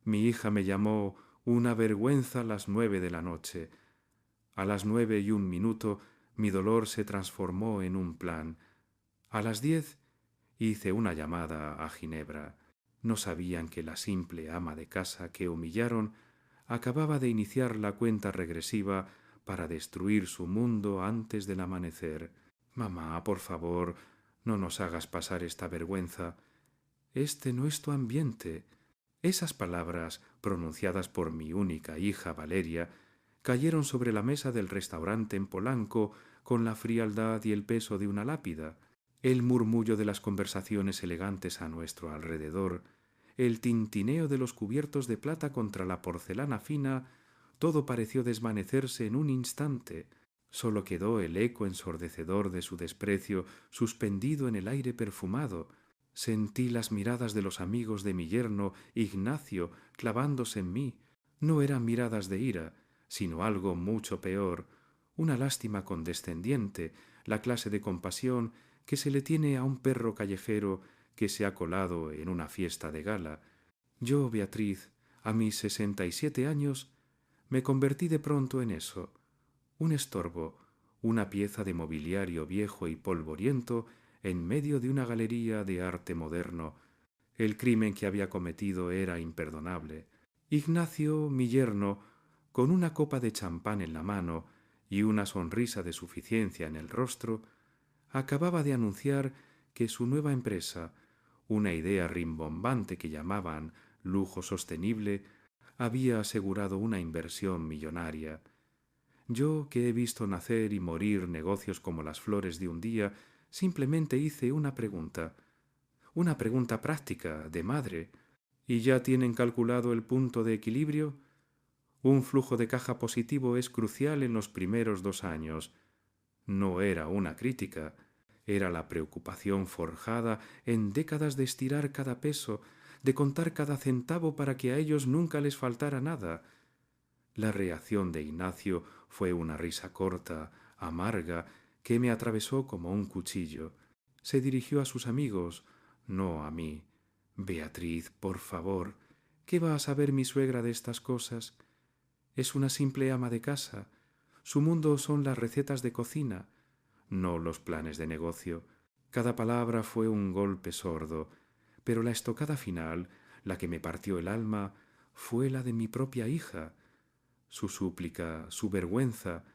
Mi hija me llamó una vergüenza a las 9 de la noche. A las 9:01 mi dolor se transformó en un plan. A las 10 hice una llamada a Ginebra. No sabían que la simple ama de casa que humillaron acababa de iniciar la cuenta regresiva para destruir su mundo antes del amanecer. Mamá, por favor, no nos hagas pasar esta vergüenza. Este no es tu ambiente. Esas palabras, pronunciadas por mi única hija Valeria, cayeron sobre la mesa del restaurante en Polanco con la frialdad y el peso de una lápida. El murmullo de las conversaciones elegantes a nuestro alrededor, el tintineo de los cubiertos de plata contra la porcelana fina, todo pareció desvanecerse en un instante. Sólo quedó el eco ensordecedor de su desprecio suspendido en el aire perfumado. Sentí las miradas de los amigos de mi yerno, Ignacio, clavándose en mí. No eran miradas de ira, sino algo mucho peor, una lástima condescendiente, la clase de compasión que se le tiene a un perro callejero que se ha colado en una fiesta de gala. Yo, Beatriz, a mis 67 años, me convertí de pronto en eso, un estorbo, una pieza de mobiliario viejo y polvoriento en medio de una galería de arte moderno. El crimen que había cometido era imperdonable. Ignacio, mi yerno, con una copa de champán en la mano y una sonrisa de suficiencia en el rostro, acababa de anunciar que su nueva empresa, una idea rimbombante que llamaban lujo sostenible, había asegurado una inversión millonaria. Yo, que he visto nacer y morir negocios como las flores de un día, simplemente hice una pregunta práctica, de madre. ¿Y ya tienen calculado el punto de equilibrio? Un flujo de caja positivo es crucial en los primeros 2 años. No era una crítica, era la preocupación forjada en décadas de estirar cada peso, de contar cada centavo para que a ellos nunca les faltara nada. La reacción de Ignacio fue una risa corta, amarga, que me atravesó como un cuchillo. Se dirigió a sus amigos, no a mí. Beatriz, por favor, ¿qué va a saber mi suegra de estas cosas? Es una simple ama de casa. Su mundo son las recetas de cocina, no los planes de negocio. Cada palabra fue un golpe sordo, pero la estocada final, la que me partió el alma, fue la de mi propia hija. Su súplica, su vergüenza,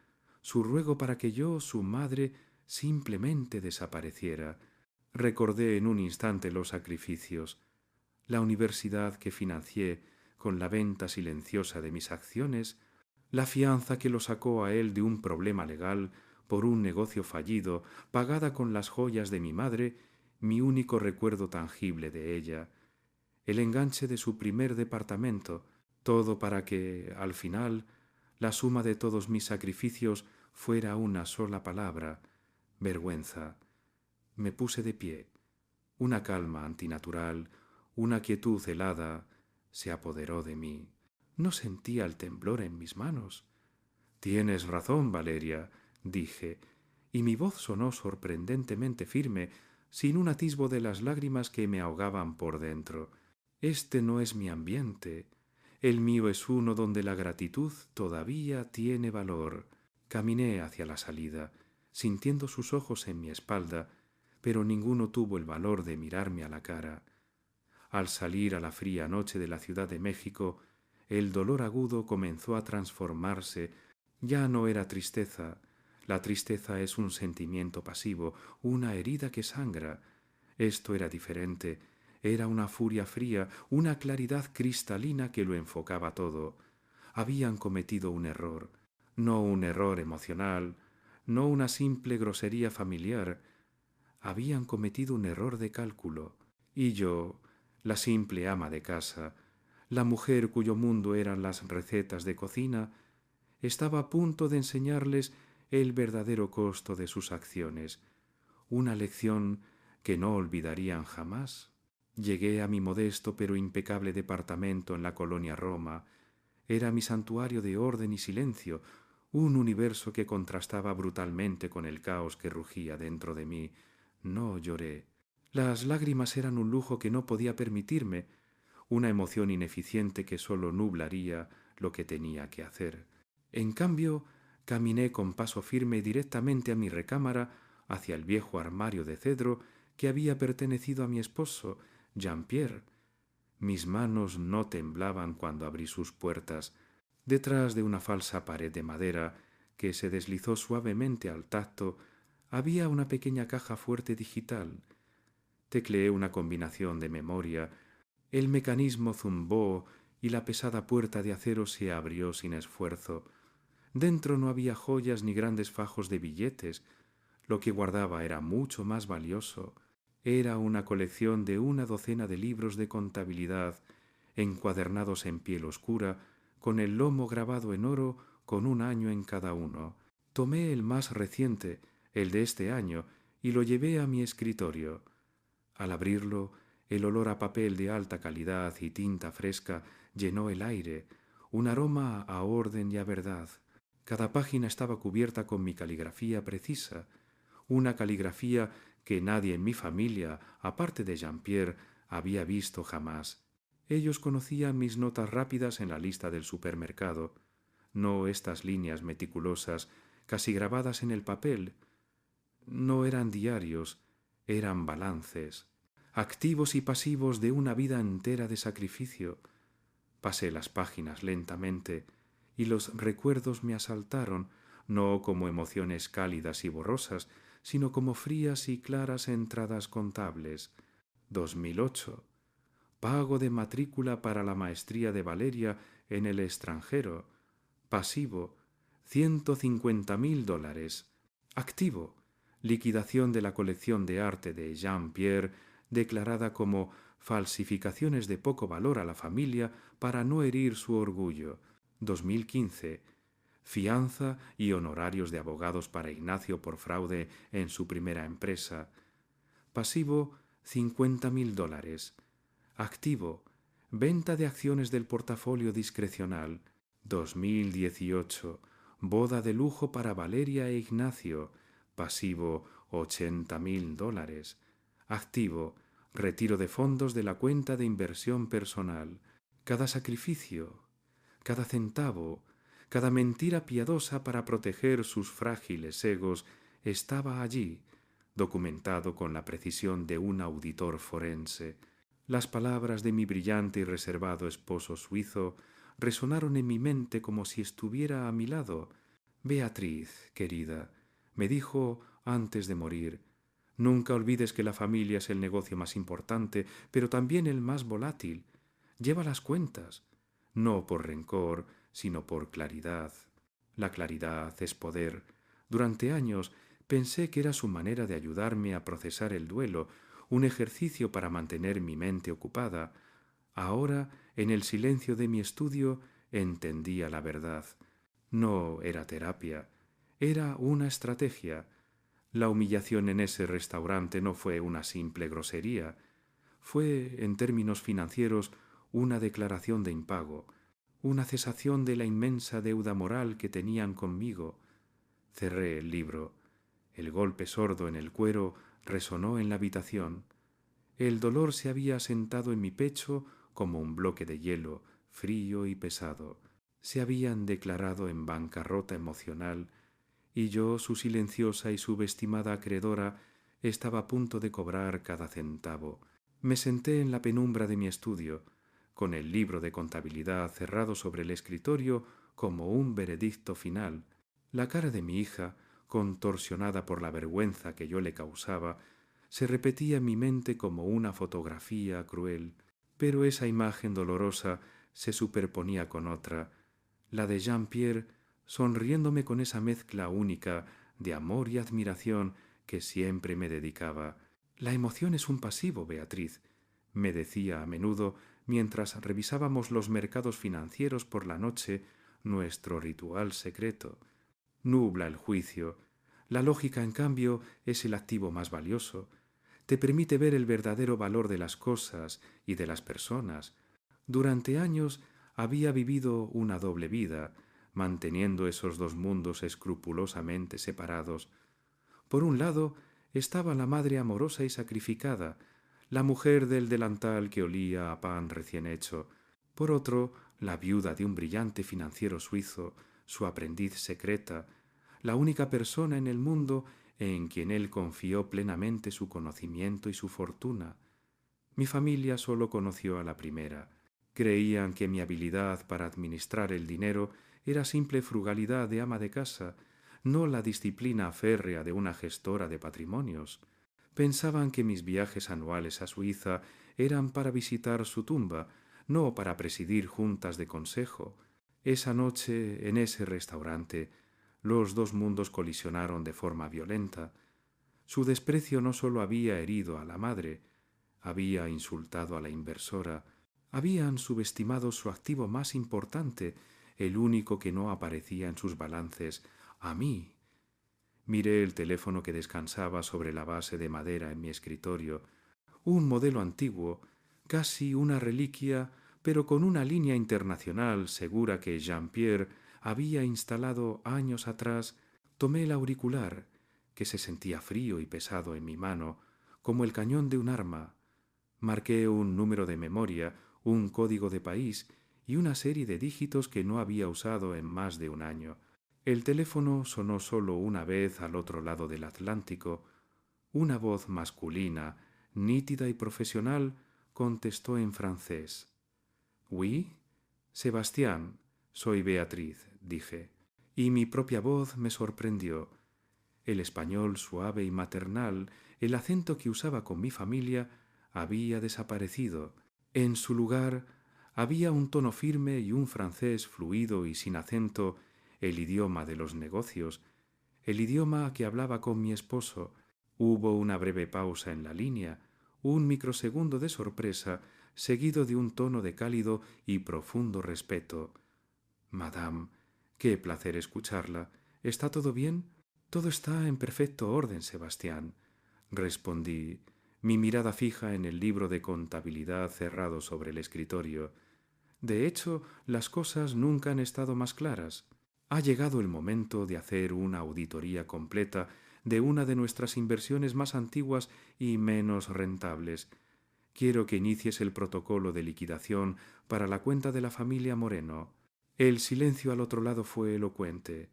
su ruego para que yo, su madre, simplemente desapareciera. Recordé en un instante los sacrificios, la universidad que financié con la venta silenciosa de mis acciones, la fianza que lo sacó a él de un problema legal por un negocio fallido, pagada con las joyas de mi madre, mi único recuerdo tangible de ella, el enganche de su primer departamento, todo para que, al final, la suma de todos mis sacrificios fuera una sola palabra: vergüenza. Me puse de pie. Una calma antinatural, una quietud helada, se apoderó de mí. No sentía el temblor en mis manos. Tienes razón, Valeria, dije, y mi voz sonó sorprendentemente firme, sin un atisbo de las lágrimas que me ahogaban por dentro. Este no es mi ambiente. El mío es uno donde la gratitud todavía tiene valor. Caminé hacia la salida, sintiendo sus ojos en mi espalda, pero ninguno tuvo el valor de mirarme a la cara. Al salir a la fría noche de la Ciudad de México, el dolor agudo comenzó a transformarse. Ya no era tristeza. La tristeza es un sentimiento pasivo, una herida que sangra. Esto era diferente. Era una furia fría, una claridad cristalina que lo enfocaba todo. Habían cometido un error, no un error emocional, no una simple grosería familiar. Habían cometido un error de cálculo. Y yo, la simple ama de casa, la mujer cuyo mundo eran las recetas de cocina, estaba a punto de enseñarles el verdadero costo de sus acciones, una lección que no olvidarían jamás. Llegué a mi modesto pero impecable departamento en la colonia Roma. Era mi santuario de orden y silencio, un universo que contrastaba brutalmente con el caos que rugía dentro de mí. No lloré. Las lágrimas eran un lujo que no podía permitirme, una emoción ineficiente que sólo nublaría lo que tenía que hacer. En cambio, caminé con paso firme directamente a mi recámara, hacia el viejo armario de cedro que había pertenecido a mi esposo, Jean-Pierre. Mis manos no temblaban cuando abrí sus puertas. Detrás de una falsa pared de madera que se deslizó suavemente al tacto, había una pequeña caja fuerte digital. Tecleé una combinación de memoria, el mecanismo zumbó y la pesada puerta de acero se abrió sin esfuerzo. Dentro no había joyas ni grandes fajos de billetes. Lo que guardaba era mucho más valioso. Era una colección de una docena de libros de contabilidad, encuadernados en piel oscura, con el lomo grabado en oro con un año en cada uno. Tomé el más reciente, el de este año, y lo llevé a mi escritorio. Al abrirlo, el olor a papel de alta calidad y tinta fresca llenó el aire, un aroma a orden y a verdad. Cada página estaba cubierta con mi caligrafía precisa, una caligrafía que nadie en mi familia, aparte de Jean-Pierre, había visto jamás. Ellos conocían mis notas rápidas en la lista del supermercado, no estas líneas meticulosas, casi grabadas en el papel. No eran diarios, eran balances, activos y pasivos de una vida entera de sacrificio. Pasé las páginas lentamente y los recuerdos me asaltaron, no como emociones cálidas y borrosas, sino como frías y claras entradas contables. 2008. Pago de matrícula para la maestría de Valeria en el extranjero. Pasivo, $150.000. Activo, liquidación de la colección de arte de Jean-Pierre, declarada como falsificaciones de poco valor a la familia para no herir su orgullo. 2015. Fianza y honorarios de abogados para Ignacio por fraude en su primera empresa. Pasivo, $50.000. Activo, venta de acciones del portafolio discrecional. 2018. Boda de lujo para Valeria e Ignacio. Pasivo, $80.000. Activo, retiro de fondos de la cuenta de inversión personal. Cada sacrificio, cada centavo, cada mentira piadosa para proteger sus frágiles egos estaba allí, documentado con la precisión de un auditor forense. Las palabras de mi brillante y reservado esposo suizo resonaron en mi mente como si estuviera a mi lado. Beatriz, querida, me dijo antes de morir, nunca olvides que la familia es el negocio más importante, pero también el más volátil. Lleva las cuentas, no por rencor, sino por claridad. La claridad es poder. Durante años pensé que era su manera de ayudarme a procesar el duelo, un ejercicio para mantener mi mente ocupada. Ahora, en el silencio de mi estudio, entendía la verdad. No era terapia, era una estrategia. La humillación en ese restaurante no fue una simple grosería. Fue, en términos financieros, una declaración de impago, una cesación de la inmensa deuda moral que tenían conmigo. Cerré el libro. El golpe sordo en el cuero resonó en la habitación. El dolor se había asentado en mi pecho como un bloque de hielo, frío y pesado. Se habían declarado en bancarrota emocional, y yo, su silenciosa y subestimada acreedora, estaba a punto de cobrar cada centavo. Me senté en la penumbra de mi estudio, con el libro de contabilidad cerrado sobre el escritorio como un veredicto final. La cara de mi hija, contorsionada por la vergüenza que yo le causaba, se repetía en mi mente como una fotografía cruel, pero esa imagen dolorosa se superponía con otra, la de Jean-Pierre, sonriéndome con esa mezcla única de amor y admiración que siempre me dedicaba. La emoción es un pasivo, Beatriz, me decía a menudo mientras revisábamos los mercados financieros por la noche, nuestro ritual secreto. Nubla el juicio. La lógica, en cambio, es el activo más valioso. Te permite ver el verdadero valor de las cosas y de las personas. Durante años había vivido una doble vida, manteniendo esos dos mundos escrupulosamente separados. Por un lado estaba la madre amorosa y sacrificada, la mujer del delantal que olía a pan recién hecho. Por otro, la viuda de un brillante financiero suizo, su aprendiz secreta, la única persona en el mundo en quien él confió plenamente su conocimiento y su fortuna. Mi familia solo conoció a la primera. Creían que mi habilidad para administrar el dinero era simple frugalidad de ama de casa, no la disciplina férrea de una gestora de patrimonios. Pensaban que mis viajes anuales a Suiza eran para visitar su tumba, no para presidir juntas de consejo. Esa noche, en ese restaurante, los dos mundos colisionaron de forma violenta. Su desprecio no sólo había herido a la madre, había insultado a la inversora, habían subestimado su activo más importante, el único que no aparecía en sus balances, a mí. Miré el teléfono que descansaba sobre la base de madera en mi escritorio, un modelo antiguo, casi una reliquia, pero con una línea internacional segura que Jean-Pierre había instalado años atrás. Tomé el auricular, que se sentía frío y pesado en mi mano, como el cañón de un arma. Marqué un número de memoria, un código de país y una serie de dígitos que no había usado en más de un año. El teléfono sonó solo una vez al otro lado del Atlántico. Una voz masculina, nítida y profesional, contestó en francés. «Oui, Sebastián, soy Beatriz», dije, y mi propia voz me sorprendió. El español suave y maternal, el acento que usaba con mi familia, había desaparecido. En su lugar había un tono firme y un francés fluido y sin acento, el idioma de los negocios, el idioma que hablaba con mi esposo. Hubo una breve pausa en la línea, un microsegundo de sorpresa, seguido de un tono de cálido y profundo respeto. «Madame, qué placer escucharla. ¿Está todo bien?» «Todo está en perfecto orden, Sebastián», respondí, mi mirada fija en el libro de contabilidad cerrado sobre el escritorio. De hecho, las cosas nunca han estado más claras. Ha llegado el momento de hacer una auditoría completa de una de nuestras inversiones más antiguas y menos rentables. Quiero que inicies el protocolo de liquidación para la cuenta de la familia Moreno. El silencio al otro lado fue elocuente.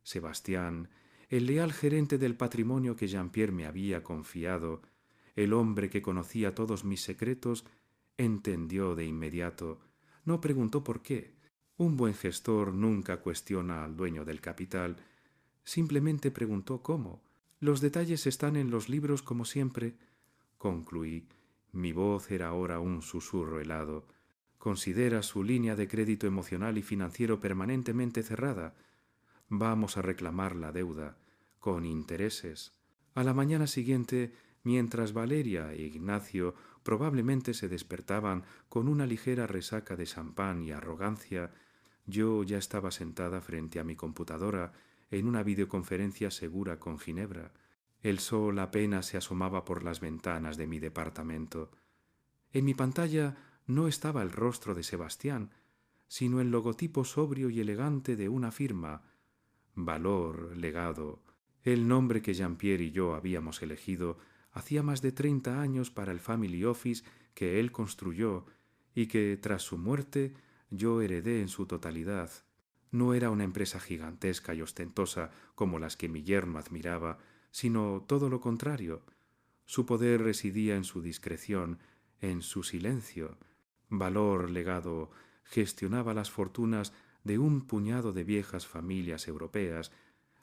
Sebastián, el leal gerente del patrimonio que Jean-Pierre me había confiado, el hombre que conocía todos mis secretos, entendió de inmediato. No preguntó por qué. Un buen gestor nunca cuestiona al dueño del capital. Simplemente preguntó cómo. «Los detalles están en los libros como siempre», concluí. Mi voz era ahora un susurro helado. «¿Considera su línea de crédito emocional y financiero permanentemente cerrada? Vamos a reclamar la deuda, con intereses». A la mañana siguiente, mientras Valeria e Ignacio probablemente se despertaban con una ligera resaca de champán y arrogancia, yo ya estaba sentada frente a mi computadora en una videoconferencia segura con Ginebra. El sol apenas se asomaba por las ventanas de mi departamento. En mi pantalla no estaba el rostro de Sebastián, sino el logotipo sobrio y elegante de una firma, Valor Legado, el nombre que Jean-Pierre y yo habíamos elegido hacía más de 30 años para el Family Office que él construyó y que, tras su muerte, yo heredé en su totalidad. No era una empresa gigantesca y ostentosa como las que mi yerno admiraba, sino todo lo contrario. Su poder residía en su discreción, en su silencio. Valor Legado gestionaba las fortunas de un puñado de viejas familias europeas,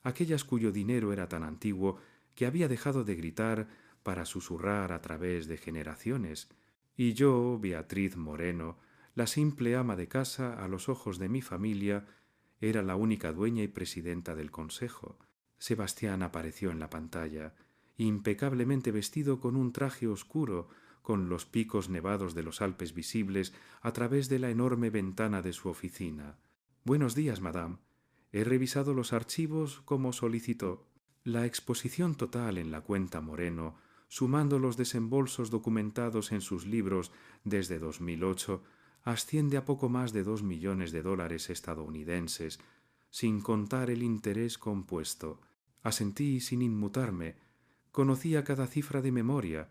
aquellas cuyo dinero era tan antiguo que había dejado de gritar para susurrar a través de generaciones, y yo, Beatriz Moreno, la simple ama de casa a los ojos de mi familia, era la única dueña y presidenta del consejo. Sebastián apareció en la pantalla, impecablemente vestido con un traje oscuro, con los picos nevados de los Alpes visibles a través de la enorme ventana de su oficina. «Buenos días, madame. He revisado los archivos como solicitó. La exposición total en la cuenta Moreno, sumando los desembolsos documentados en sus libros desde 2008, asciende a poco más de $2 millones estadounidenses, sin contar el interés compuesto». Asentí sin inmutarme. Conocía cada cifra de memoria.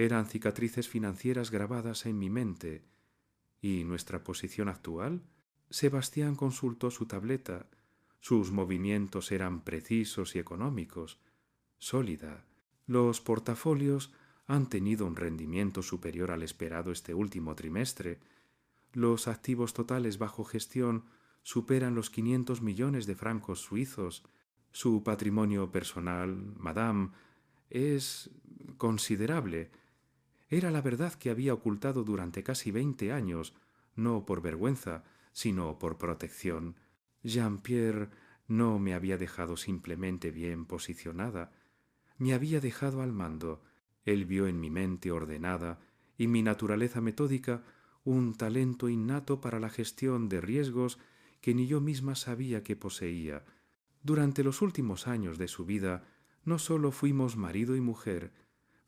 eran cicatrices financieras grabadas en mi mente. ¿Y nuestra posición actual? Sebastián consultó su tableta. Sus movimientos eran precisos y económicos. Sólida. Los portafolios han tenido un rendimiento superior al esperado este último trimestre. Los activos totales bajo gestión superan los 500 millones de francos suizos. Su patrimonio personal, madame, es considerable. Era la verdad que había ocultado durante casi 20 años, no por vergüenza, sino por protección. Jean-Pierre no me había dejado simplemente bien posicionada, me había dejado al mando. Él vio en mi mente ordenada y mi naturaleza metódica un talento innato para la gestión de riesgos que ni yo misma sabía que poseía. Durante los últimos años de su vida, no solo fuimos marido y mujer,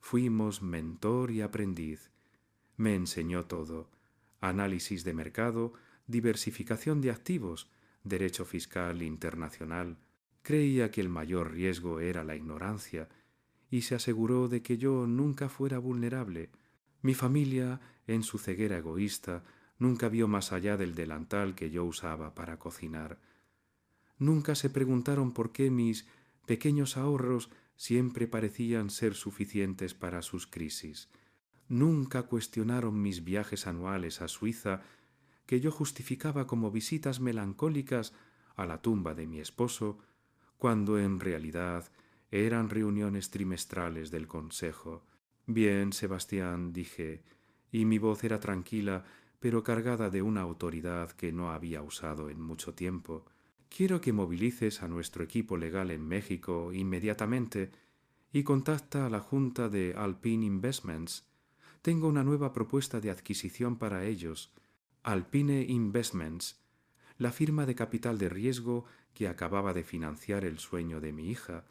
fuimos mentor y aprendiz. Me enseñó todo: análisis de mercado, diversificación de activos, derecho fiscal internacional. Creía que el mayor riesgo era la ignorancia y se aseguró de que yo nunca fuera vulnerable. Mi familia, en su ceguera egoísta, nunca vio más allá del delantal que yo usaba para cocinar. Nunca se preguntaron por qué mis pequeños ahorros siempre parecían ser suficientes para sus crisis. Nunca cuestionaron mis viajes anuales a Suiza, que yo justificaba como visitas melancólicas a la tumba de mi esposo, cuando en realidad eran reuniones trimestrales del consejo. Bien, Sebastián, dije, y mi voz era tranquila, pero cargada de una autoridad que no había usado en mucho tiempo. Quiero que movilices a nuestro equipo legal en México inmediatamente y contacta a la junta de Alpine Investments. Tengo una nueva propuesta de adquisición para ellos. Alpine Investments, la firma de capital de riesgo que acababa de financiar el sueño de mi hija.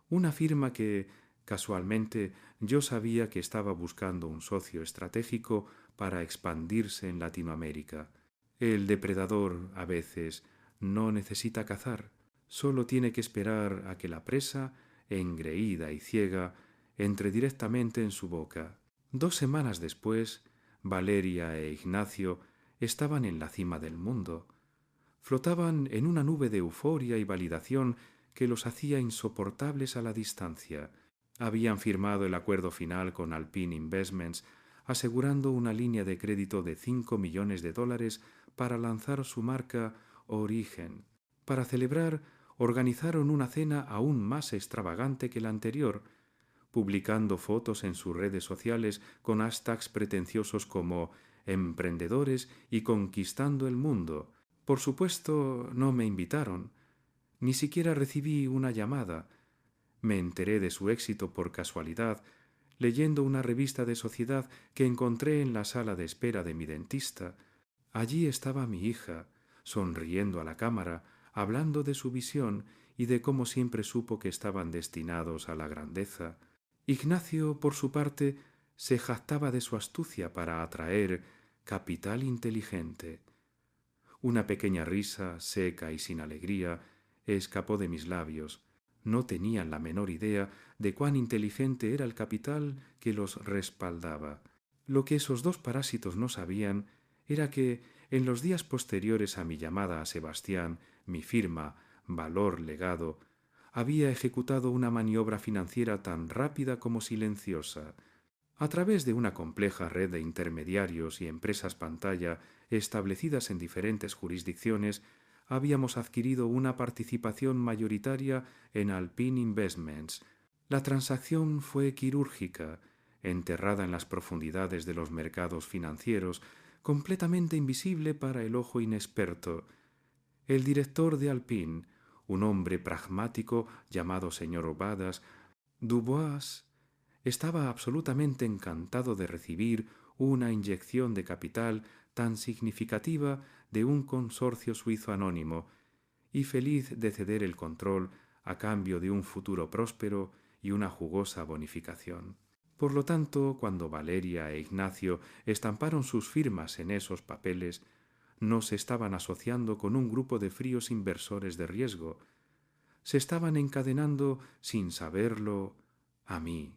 Una firma que, casualmente, yo sabía que estaba buscando un socio estratégico para expandirse en Latinoamérica. El depredador, a veces, no necesita cazar, solo tiene que esperar a que la presa, engreída y ciega, entre directamente en su boca. 2 semanas después, Valeria e Ignacio estaban en la cima del mundo. Flotaban en una nube de euforia y validación que los hacía insoportables a la distancia. Habían firmado el acuerdo final con Alpine Investments, asegurando una línea de crédito de $5 millones para lanzar su marca Origen. Para celebrar, organizaron una cena aún más extravagante que la anterior, publicando fotos en sus redes sociales con hashtags pretenciosos como emprendedores y conquistando el mundo. Por supuesto, no me invitaron. Ni siquiera recibí una llamada. Me enteré de su éxito por casualidad, leyendo una revista de sociedad que encontré en la sala de espera de mi dentista. Allí estaba mi hija, sonriendo a la cámara, hablando de su visión y de cómo siempre supo que estaban destinados a la grandeza. Ignacio, por su parte, se jactaba de su astucia para atraer capital inteligente. Una pequeña risa, seca y sin alegría, escapó de mis labios. No tenían la menor idea de cuán inteligente era el capital que los respaldaba. Lo que esos dos parásitos no sabían era que, en los días posteriores a mi llamada a Sebastián, mi firma, Valor Legado, había ejecutado una maniobra financiera tan rápida como silenciosa. A través de una compleja red de intermediarios y empresas pantalla establecidas en diferentes jurisdicciones, habíamos adquirido una participación mayoritaria en Alpine Investments. La transacción fue quirúrgica, enterrada en las profundidades de los mercados financieros, completamente invisible para el ojo inexperto. El director de Alpine, un hombre pragmático llamado señor Obadas, Dubois, estaba absolutamente encantado de recibir una inyección de capital tan significativa de un consorcio suizo anónimo y feliz de ceder el control a cambio de un futuro próspero y una jugosa bonificación. Por lo tanto, cuando Valeria e Ignacio estamparon sus firmas en esos papeles, no se estaban asociando con un grupo de fríos inversores de riesgo, se estaban encadenando sin saberlo a mí.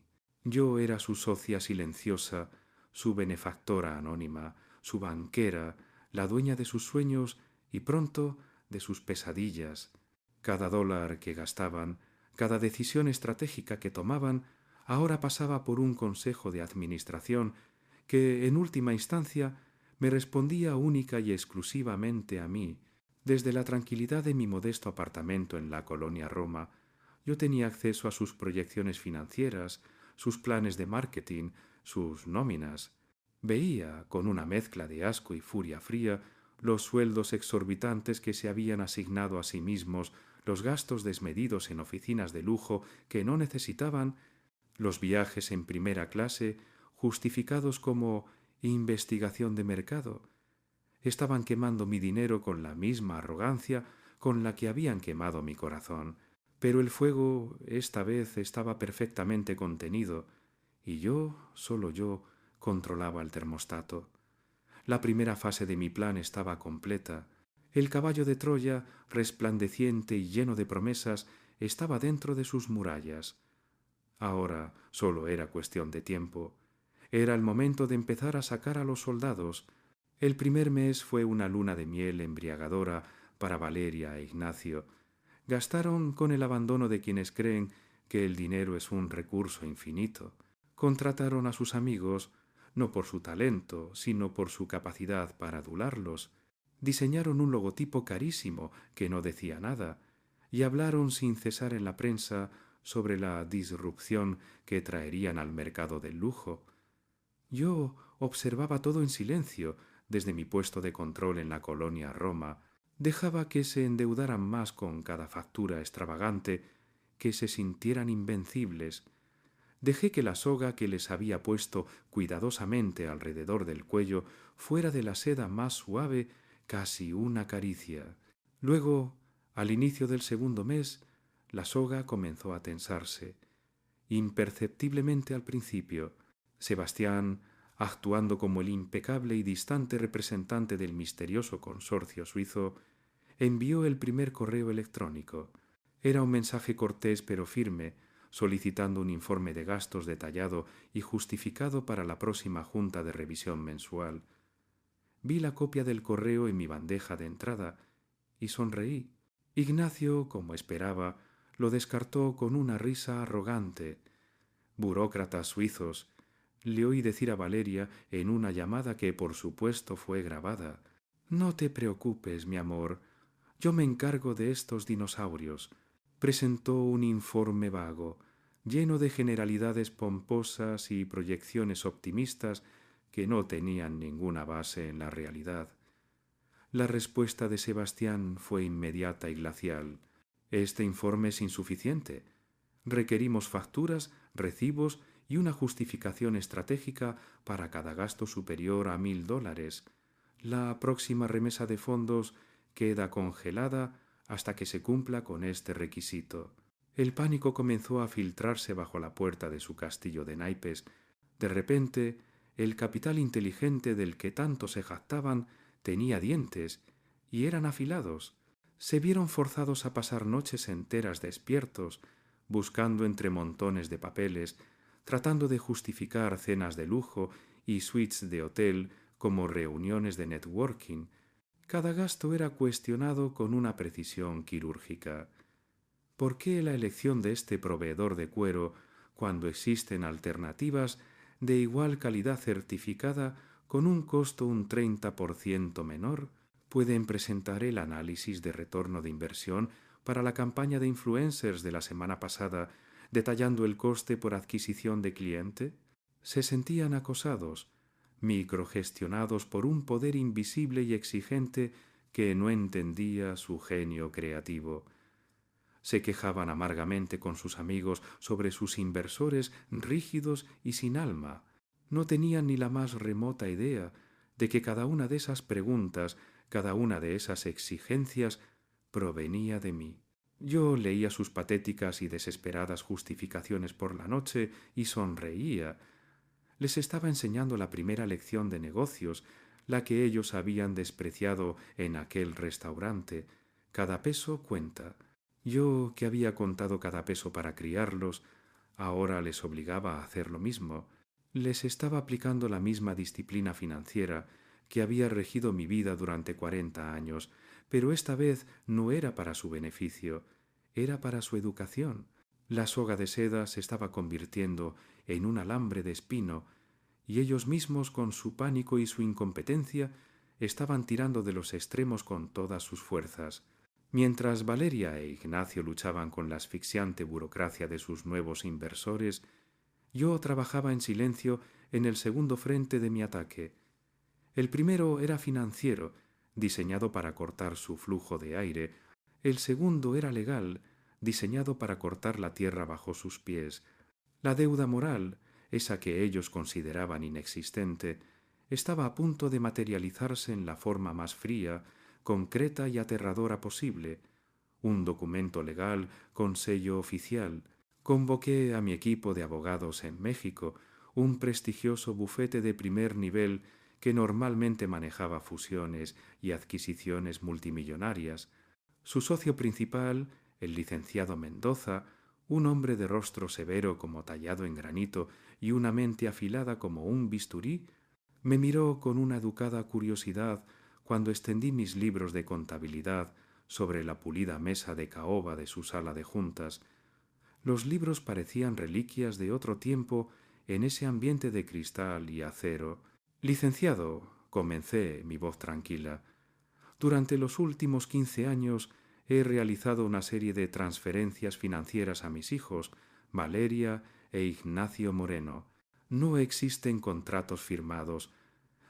Yo era su socia silenciosa, su benefactora anónima, su banquera, la dueña de sus sueños y pronto de sus pesadillas. Cada dólar que gastaban, cada decisión estratégica que tomaban, ahora pasaba por un consejo de administración que, en última instancia, me respondía única y exclusivamente a mí. Desde la tranquilidad de mi modesto apartamento en la colonia Roma, yo tenía acceso a sus proyecciones financieras, sus planes de marketing, sus nóminas. Veía, con una mezcla de asco y furia fría, los sueldos exorbitantes que se habían asignado a sí mismos, los gastos desmedidos en oficinas de lujo que no necesitaban, los viajes en primera clase justificados como investigación de mercado. Estaban quemando mi dinero con la misma arrogancia con la que habían quemado mi corazón. Pero el fuego esta vez estaba perfectamente contenido, y yo, solo yo, controlaba el termostato. La primera fase de mi plan estaba completa. El caballo de Troya, resplandeciente y lleno de promesas, estaba dentro de sus murallas. Ahora solo era cuestión de tiempo. Era el momento de empezar a sacar a los soldados. El primer mes fue una luna de miel embriagadora para Valeria e Ignacio. Gastaron con el abandono de quienes creen que el dinero es un recurso infinito. Contrataron a sus amigos, no por su talento, sino por su capacidad para adularlos. Diseñaron un logotipo carísimo que no decía nada, y hablaron sin cesar en la prensa sobre la disrupción que traerían al mercado del lujo. Yo observaba todo en silencio desde mi puesto de control en la colonia Roma. Dejaba que se endeudaran más con cada factura extravagante, que se sintieran invencibles. Dejé que la soga que les había puesto cuidadosamente alrededor del cuello fuera de la seda más suave, casi una caricia. Luego, al inicio del segundo mes, la soga comenzó a tensarse. Imperceptiblemente al principio, Sebastián, actuando como el impecable y distante representante del misterioso consorcio suizo, envió el primer correo electrónico. Era un mensaje cortés pero firme, solicitando un informe de gastos detallado y justificado para la próxima junta de revisión mensual. Vi la copia del correo en mi bandeja de entrada y sonreí. Ignacio, como esperaba, lo descartó con una risa arrogante. Burócratas suizos, le oí decir a Valeria en una llamada que por supuesto fue grabada. No te preocupes, mi amor, yo me encargo de estos dinosaurios. Presentó un informe vago, lleno de generalidades pomposas y proyecciones optimistas que no tenían ninguna base en la realidad. La respuesta de Sebastián fue inmediata y glacial. Este informe es insuficiente. Requerimos facturas, recibos y una justificación estratégica para cada gasto superior a $1.000. La próxima remesa de fondos queda congelada hasta que se cumpla con este requisito. El pánico comenzó a filtrarse bajo la puerta de su castillo de naipes. De repente, el capital inteligente del que tanto se jactaban tenía dientes y eran afilados. Se vieron forzados a pasar noches enteras despiertos, buscando entre montones de papeles, tratando de justificar cenas de lujo y suites de hotel como reuniones de networking. Cada gasto era cuestionado con una precisión quirúrgica. ¿Por qué la elección de este proveedor de cuero cuando existen alternativas de igual calidad certificada con un costo un 30% menor? Pueden presentar el análisis de retorno de inversión para la campaña de influencers de la semana pasada, detallando el coste por adquisición de cliente. Se sentían acosados, microgestionados por un poder invisible y exigente que no entendía su genio creativo. Se quejaban amargamente con sus amigos sobre sus inversores rígidos y sin alma. No tenían ni la más remota idea de que cada una de esas preguntas, cada una de esas exigencias, provenía de mí. Yo leía sus patéticas y desesperadas justificaciones por la noche y sonreía. Les estaba enseñando la primera lección de negocios, la que ellos habían despreciado en aquel restaurante. Cada peso cuenta. Yo, que había contado cada peso para criarlos, Ahora les obligaba a hacer lo mismo. Les estaba aplicando la misma disciplina financiera que había regido mi vida durante 40 años, pero esta vez no era para su beneficio, era para su educación. La soga de seda se estaba convirtiendo en un alambre de espino, y ellos mismos, con su pánico y su incompetencia, estaban tirando de los extremos con todas sus fuerzas. Mientras Valeria e Ignacio luchaban con la asfixiante burocracia de sus nuevos inversores, yo trabajaba en silencio en el segundo frente de mi ataque. El primero era financiero, diseñado para cortar su flujo de aire. El segundo era legal, diseñado para cortar la tierra bajo sus pies. La deuda moral, esa que ellos consideraban inexistente, estaba a punto de materializarse en la forma más fría, concreta y aterradora posible, un documento legal con sello oficial. Convoqué a mi equipo de abogados en México, un prestigioso bufete de primer nivel que normalmente manejaba fusiones y adquisiciones multimillonarias. Su socio principal, el licenciado Mendoza, un hombre de rostro severo como tallado en granito y una mente afilada como un bisturí, me miró con una educada curiosidad cuando extendí mis libros de contabilidad sobre la pulida mesa de caoba de su sala de juntas. Los libros parecían reliquias de otro tiempo en ese ambiente de cristal y acero. Licenciado, comencé, mi voz tranquila, durante los últimos 15 años he realizado una serie de transferencias financieras a mis hijos, Valeria e Ignacio Moreno. No existen contratos firmados,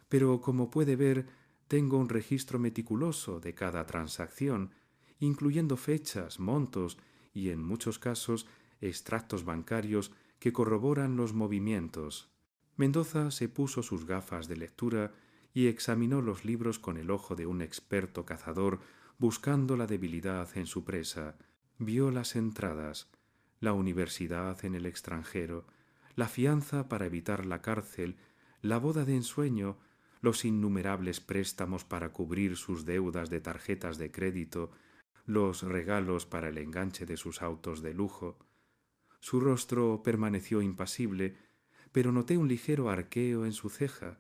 pero como puede ver, tengo un registro meticuloso de cada transacción, incluyendo fechas, montos y, en muchos casos, extractos bancarios que corroboran los movimientos. Mendoza se puso sus gafas de lectura y examinó los libros con el ojo de un experto cazador buscando la debilidad en su presa. Vio las entradas, la universidad en el extranjero, la fianza para evitar la cárcel, la boda de ensueño, los innumerables préstamos para cubrir sus deudas de tarjetas de crédito, los regalos para el enganche de sus autos de lujo. Su rostro permaneció impasible, pero noté un ligero arqueo en su ceja.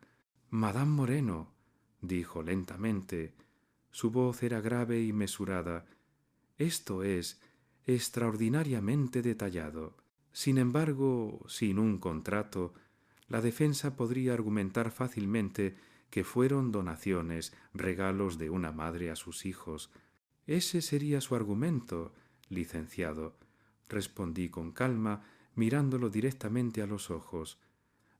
Madame Moreno, dijo lentamente. Su voz era grave y mesurada. Esto es extraordinariamente detallado. Sin embargo, sin un contrato, la defensa podría argumentar fácilmente que fueron donaciones, regalos de una madre a sus hijos. Ese sería su argumento, licenciado, respondí con calma, mirándolo directamente a los ojos.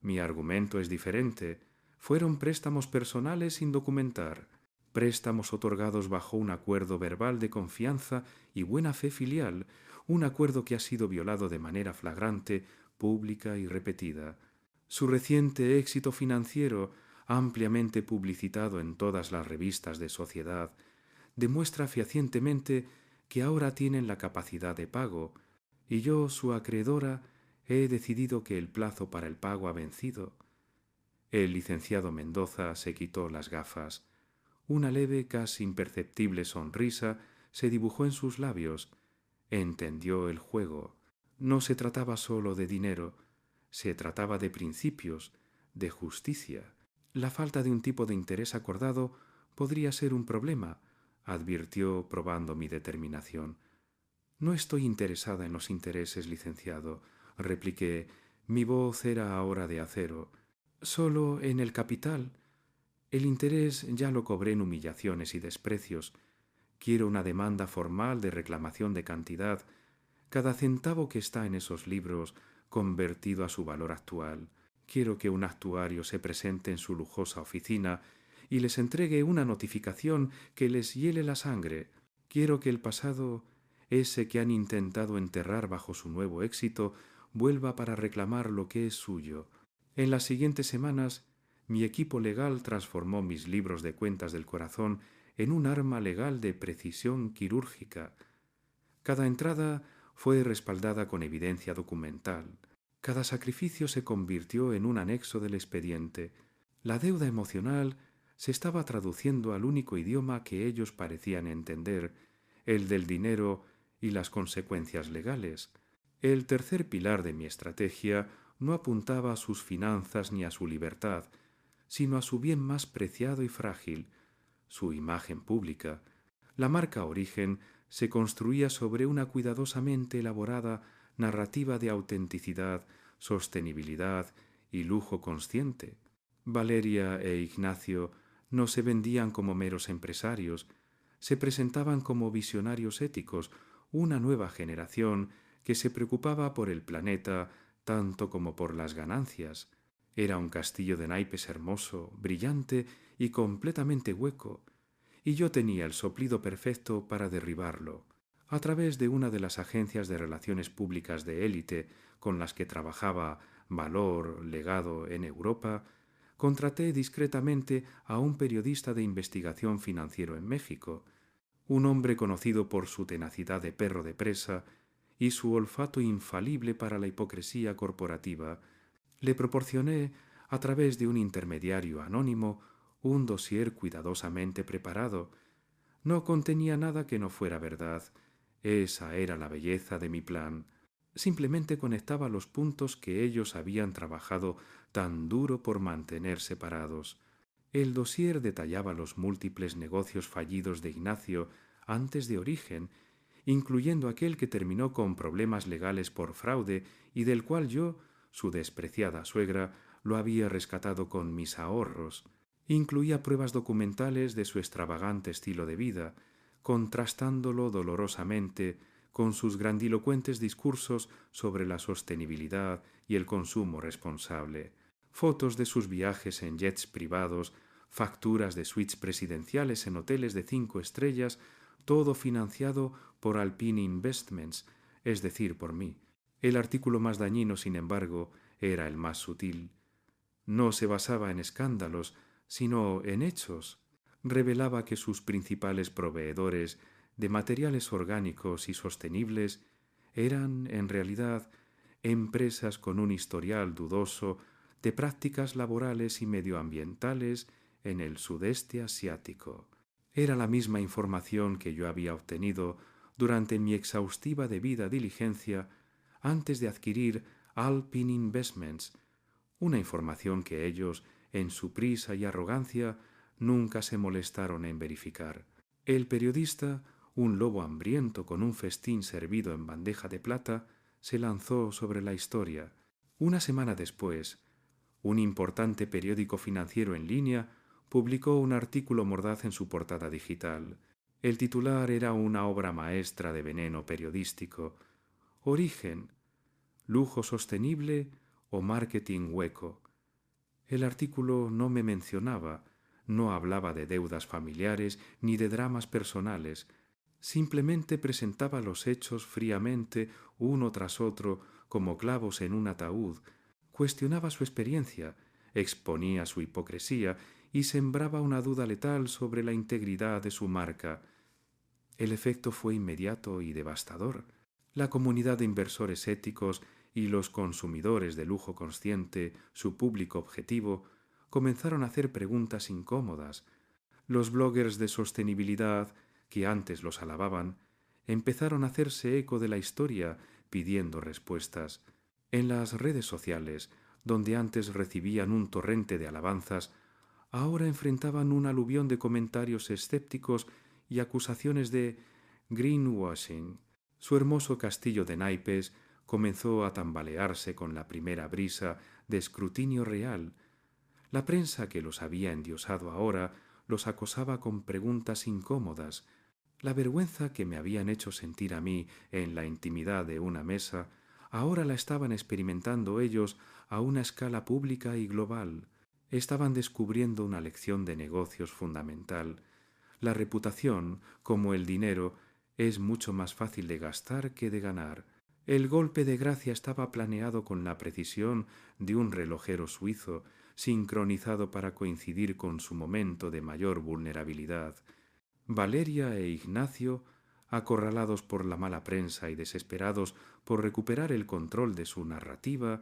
Mi argumento es diferente. Fueron préstamos personales sin documentar, préstamos otorgados bajo un acuerdo verbal de confianza y buena fe filial, un acuerdo que ha sido violado de manera flagrante, pública y repetida. Su reciente éxito financiero, ampliamente publicitado en todas las revistas de sociedad, demuestra fehacientemente que ahora tienen la capacidad de pago, y yo, su acreedora, he decidido que el plazo para el pago ha vencido. El licenciado Mendoza se quitó las gafas. Una leve, casi imperceptible sonrisa se dibujó en sus labios. Entendió el juego. No se trataba solo de dinero, se trataba de principios, de justicia. La falta de un tipo de interés acordado podría ser un problema, advirtió probando mi determinación. No estoy interesada en los intereses, licenciado, repliqué. Mi voz era ahora de acero. Solo en el capital. El interés ya lo cobré en humillaciones y desprecios. Quiero una demanda formal de reclamación de cantidad, cada centavo que está en esos libros convertido a su valor actual. Quiero que un actuario se presente en su lujosa oficina y les entregue una notificación que les hiele la sangre. Quiero que el pasado, ese que han intentado enterrar bajo su nuevo éxito, vuelva para reclamar lo que es suyo. En las siguientes semanas, mi equipo legal transformó mis libros de cuentas del corazón en un arma legal de precisión quirúrgica. Cada entrada fue respaldada con evidencia documental. Cada sacrificio se convirtió en un anexo del expediente. La deuda emocional se estaba traduciendo al único idioma que ellos parecían entender, el del dinero y las consecuencias legales. El tercer pilar de mi estrategia no apuntaba a sus finanzas ni a su libertad, sino a su bien más preciado y frágil, su imagen pública. La marca Origen se construía sobre una cuidadosamente elaborada narrativa de autenticidad, sostenibilidad y lujo consciente. Valeria e Ignacio no se vendían como meros empresarios, se presentaban como visionarios éticos, una nueva generación que se preocupaba por el planeta tanto como por las ganancias. Era un castillo de naipes hermoso, brillante y completamente hueco, y yo tenía el soplido perfecto para derribarlo. A través de una de las agencias de relaciones públicas de élite con las que trabajaba Valor Legado en Europa, contraté discretamente a un periodista de investigación financiero en México, un hombre conocido por su tenacidad de perro de presa y su olfato infalible para la hipocresía corporativa. Le proporcioné, a través de un intermediario anónimo, un dossier cuidadosamente preparado. No contenía nada que no fuera verdad. Esa era la belleza de mi plan. Simplemente conectaba los puntos que ellos habían trabajado tan duro por mantener separados. El dossier detallaba los múltiples negocios fallidos de Ignacio antes de Origen, incluyendo aquel que terminó con problemas legales por fraude y del cual yo, su despreciada suegra, lo había rescatado con mis ahorros. Incluía pruebas documentales de su extravagante estilo de vida, contrastándolo dolorosamente con sus grandilocuentes discursos sobre la sostenibilidad y el consumo responsable, fotos de sus viajes en jets privados, facturas de suites presidenciales en hoteles de 5 estrellas, todo financiado por Alpine Investments, es decir, por mí. El artículo más dañino, sin embargo, era el más sutil. No se basaba en escándalos, sino en hechos. Revelaba que sus principales proveedores de materiales orgánicos y sostenibles eran, en realidad, empresas con un historial dudoso de prácticas laborales y medioambientales en el sudeste asiático. Era la misma información que yo había obtenido durante mi exhaustiva debida diligencia antes de adquirir Alpine Investments, una información que ellos, en su prisa y arrogancia, nunca se molestaron en verificar. El periodista, un lobo hambriento con un festín servido en bandeja de plata, se lanzó sobre la historia. Una semana después, un importante periódico financiero en línea publicó un artículo mordaz en su portada digital. El titular era una obra maestra de veneno periodístico. Origen, lujo sostenible o marketing hueco. El artículo no me mencionaba, no hablaba de deudas familiares ni de dramas personales, simplemente presentaba los hechos fríamente uno tras otro como clavos en un ataúd, cuestionaba su experiencia, exponía su hipocresía y sembraba una duda letal sobre la integridad de su marca. El efecto fue inmediato y devastador. La comunidad de inversores éticos y los consumidores de lujo consciente, su público objetivo, comenzaron a hacer preguntas incómodas. Los bloggers de sostenibilidad, que antes los alababan, empezaron a hacerse eco de la historia pidiendo respuestas. En las redes sociales, donde antes recibían un torrente de alabanzas, ahora enfrentaban un aluvión de comentarios escépticos y acusaciones de greenwashing. Su hermoso castillo de naipes comenzó a tambalearse con la primera brisa de escrutinio real. La prensa que los había endiosado ahora los acosaba con preguntas incómodas. La vergüenza que me habían hecho sentir a mí en la intimidad de una mesa, ahora la estaban experimentando ellos a una escala pública y global. Estaban descubriendo una lección de negocios fundamental. La reputación, como el dinero, es mucho más fácil de gastar que de ganar. El golpe de gracia estaba planeado con la precisión de un relojero suizo, sincronizado para coincidir con su momento de mayor vulnerabilidad. Valeria e Ignacio, acorralados por la mala prensa y desesperados por recuperar el control de su narrativa,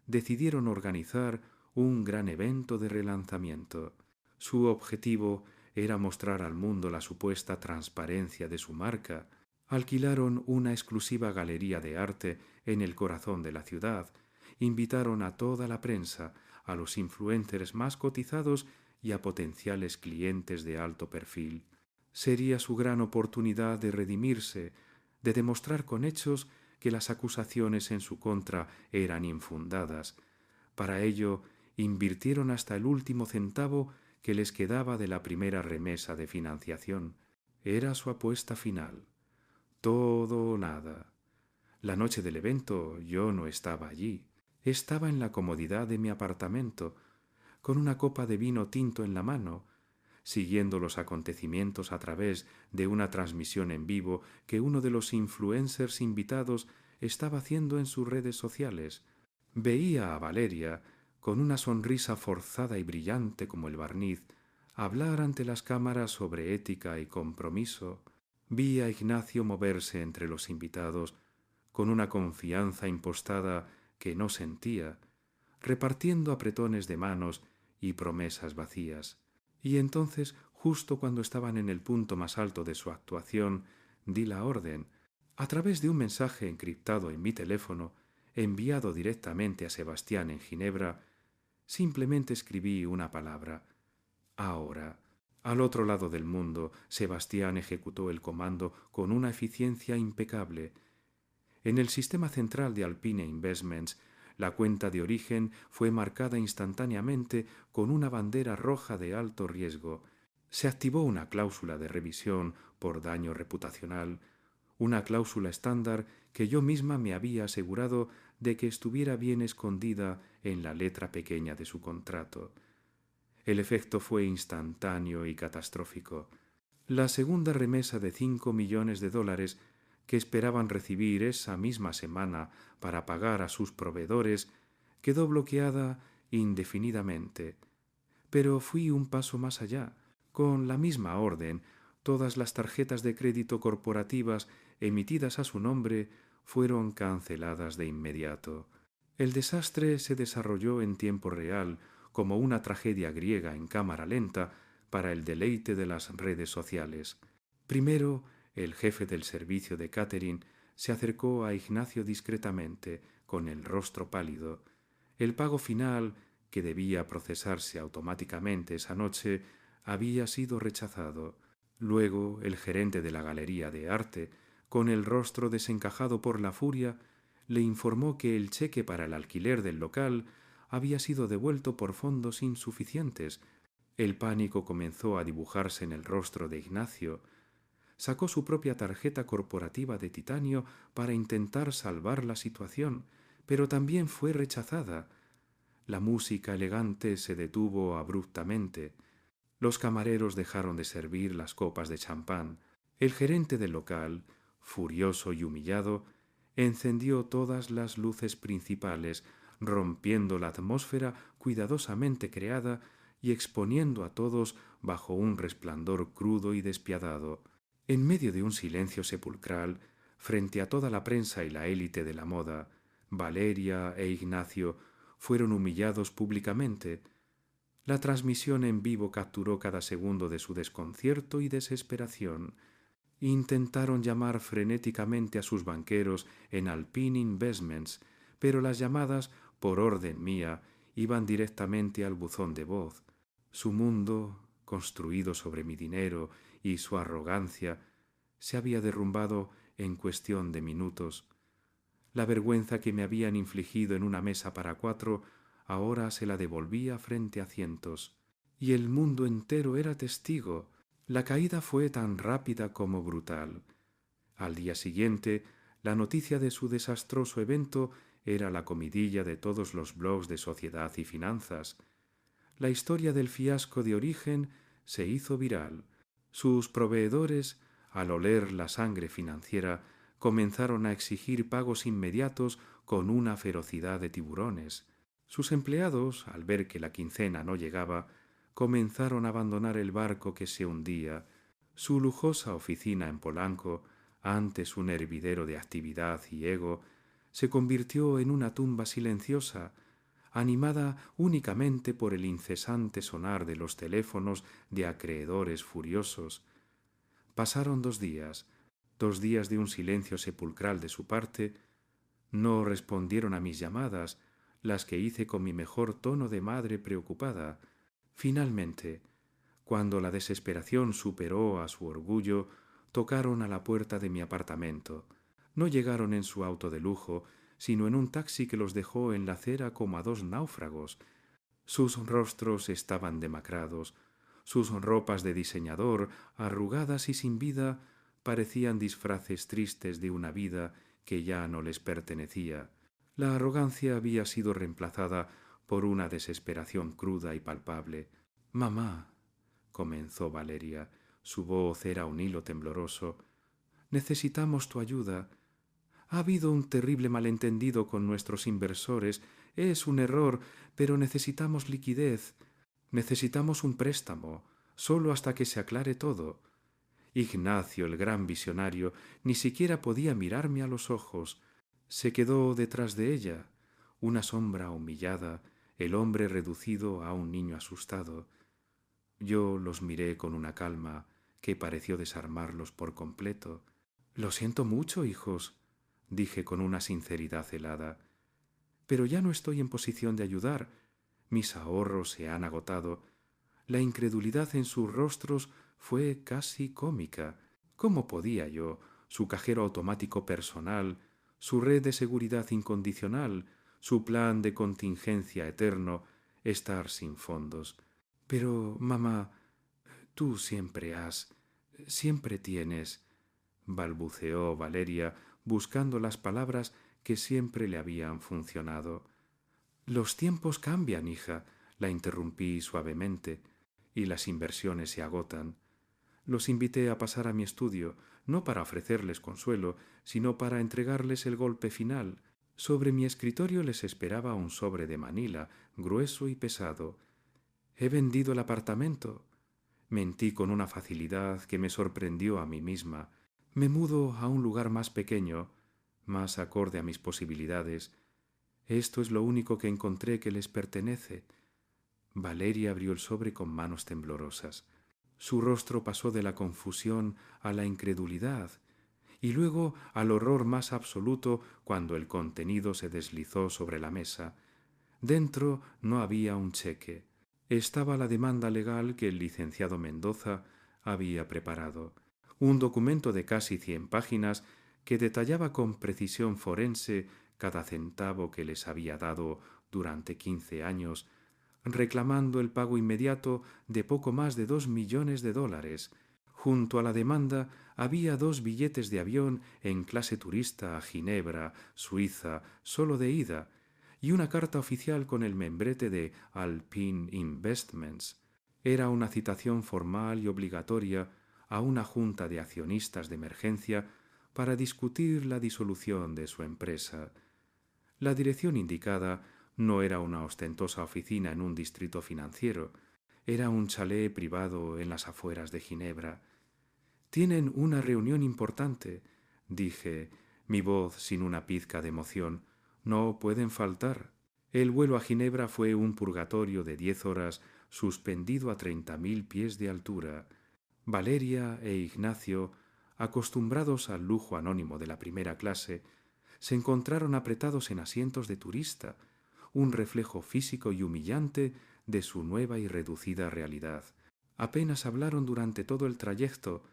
decidieron organizar un gran evento de relanzamiento. Su objetivo era mostrar al mundo la supuesta transparencia de su marca. Alquilaron una exclusiva galería de arte en el corazón de la ciudad, invitaron a toda la prensa, a los influencers más cotizados y a potenciales clientes de alto perfil. Sería su gran oportunidad de redimirse, de demostrar con hechos que las acusaciones en su contra eran infundadas. Para ello, invirtieron hasta el último centavo que les quedaba de la primera remesa de financiación. Era su apuesta final. Todo o nada. La noche del evento yo no estaba allí. Estaba en la comodidad de mi apartamento, con una copa de vino tinto en la mano, siguiendo los acontecimientos a través de una transmisión en vivo que uno de los influencers invitados estaba haciendo en sus redes sociales. Veía a Valeria, con una sonrisa forzada y brillante como el barniz, hablar ante las cámaras sobre ética y compromiso. Vi a Ignacio moverse entre los invitados con una confianza impostada que no sentía, repartiendo apretones de manos y promesas vacías. Y entonces, justo cuando estaban en el punto más alto de su actuación, di la orden. A través de un mensaje encriptado en mi teléfono, enviado directamente a Sebastián en Ginebra, simplemente escribí una palabra: ahora. Al otro lado del mundo, Sebastián ejecutó el comando con una eficiencia impecable. En el sistema central de Alpine Investments, la cuenta de origen fue marcada instantáneamente con una bandera roja de alto riesgo. Se activó una cláusula de revisión por daño reputacional, una cláusula estándar que yo misma me había asegurado de que estuviera bien escondida en la letra pequeña de su contrato. El efecto fue instantáneo y catastrófico. La segunda remesa de $5 millones que esperaban recibir esa misma semana para pagar a sus proveedores quedó bloqueada indefinidamente. Pero fui un paso más allá. Con la misma orden, todas las tarjetas de crédito corporativas emitidas a su nombre fueron canceladas de inmediato. El desastre se desarrolló en tiempo real, como una tragedia griega en cámara lenta, para el deleite de las redes sociales. Primero, el jefe del servicio de catering se acercó a Ignacio discretamente, con el rostro pálido. El pago final, que debía procesarse automáticamente esa noche, había sido rechazado. Luego, el gerente de la galería de arte, con el rostro desencajado por la furia, le informó que el cheque para el alquiler del local había sido devuelto por fondos insuficientes. El pánico comenzó a dibujarse en el rostro de Ignacio. Sacó su propia tarjeta corporativa de titanio para intentar salvar la situación, pero también fue rechazada. La música elegante se detuvo abruptamente. Los camareros dejaron de servir las copas de champán. El gerente del local, furioso y humillado, encendió todas las luces principales, rompiendo la atmósfera cuidadosamente creada y exponiendo a todos bajo un resplandor crudo y despiadado. En medio de un silencio sepulcral, frente a toda la prensa y la élite de la moda, Valeria e Ignacio fueron humillados públicamente. La transmisión en vivo capturó cada segundo de su desconcierto y desesperación. Intentaron llamar frenéticamente a sus banqueros en Alpine Investments, pero las llamadas, por orden mía, iban directamente al buzón de voz. Su mundo, construido sobre mi dinero y su arrogancia, se había derrumbado en cuestión de minutos. La vergüenza que me habían infligido en una mesa para 4 ahora se la devolvía frente a cientos. Y el mundo entero era testigo. La caída fue tan rápida como brutal. Al día siguiente, la noticia de su desastroso evento era la comidilla de todos los blogs de sociedad y finanzas. La historia del fiasco de origen se hizo viral. Sus proveedores, al oler la sangre financiera, comenzaron a exigir pagos inmediatos con una ferocidad de tiburones. Sus empleados, al ver que la quincena no llegaba, comenzaron a abandonar el barco que se hundía. Su lujosa oficina en Polanco, antes un hervidero de actividad y ego, se convirtió en una tumba silenciosa, animada únicamente por el incesante sonar de los teléfonos de acreedores furiosos. Pasaron 2 días. 2 días de un silencio sepulcral de su parte. No respondieron a mis llamadas, las que hice con mi mejor tono de madre preocupada. Finalmente, cuando la desesperación superó a su orgullo, tocaron a la puerta de mi apartamento. No llegaron en su auto de lujo, sino en un taxi que los dejó en la acera como a 2 náufragos. Sus rostros estaban demacrados, sus ropas de diseñador, arrugadas y sin vida, parecían disfraces tristes de una vida que ya no les pertenecía. La arrogancia había sido reemplazada por una desesperación cruda y palpable. «Mamá», comenzó Valeria, su voz era un hilo tembloroso, «necesitamos tu ayuda. Ha habido un terrible malentendido con nuestros inversores. Es un error, pero necesitamos liquidez. Necesitamos un préstamo, solo hasta que se aclare todo». Ignacio, el gran visionario, ni siquiera podía mirarme a los ojos. Se quedó detrás de ella, una sombra humillada, el hombre reducido a un niño asustado. Yo los miré con una calma que pareció desarmarlos por completo. «Lo siento mucho, hijos», dije con una sinceridad helada, «pero ya no estoy en posición de ayudar. Mis ahorros se han agotado». La incredulidad en sus rostros fue casi cómica. ¿Cómo podía yo, su cajero automático personal, su red de seguridad incondicional, su plan de contingencia eterno, estar sin fondos? «Pero, mamá, tú siempre tienes», balbuceó Valeria, buscando las palabras que siempre le habían funcionado. «Los tiempos cambian, hija», la interrumpí suavemente, «y las inversiones se agotan. Los invité a pasar a mi estudio, no para ofrecerles consuelo, sino para entregarles el golpe final. Sobre mi escritorio les esperaba un sobre de Manila, grueso y pesado. He vendido el apartamento». Mentí con una facilidad que me sorprendió a mí misma. «Me mudo a un lugar más pequeño, más acorde a mis posibilidades. Esto es lo único que encontré que les pertenece». Valeria abrió el sobre con manos temblorosas. Su rostro pasó de la confusión a la incredulidad y luego al horror más absoluto cuando el contenido se deslizó sobre la mesa. Dentro no había un cheque. Estaba la demanda legal que el licenciado Mendoza había preparado, un documento de casi 100 páginas que detallaba con precisión forense cada centavo que les había dado durante 15 años, reclamando el pago inmediato de poco más de 2 millones de dólares. Junto a la demanda había 2 billetes de avión en clase turista a Ginebra, Suiza, solo de ida, y una carta oficial con el membrete de Alpine Investments. Era una citación formal y obligatoria a una junta de accionistas de emergencia para discutir la disolución de su empresa. La dirección indicada no era una ostentosa oficina en un distrito financiero, era un chalet privado en las afueras de Ginebra. «Tienen una reunión importante», dije, mi voz sin una pizca de emoción. «No pueden faltar». El vuelo a Ginebra fue un purgatorio de 10 horas suspendido a 30.000 pies de altura. Valeria e Ignacio, acostumbrados al lujo anónimo de la primera clase, se encontraron apretados en asientos de turista, un reflejo físico y humillante de su nueva y reducida realidad. Apenas hablaron durante todo el trayecto.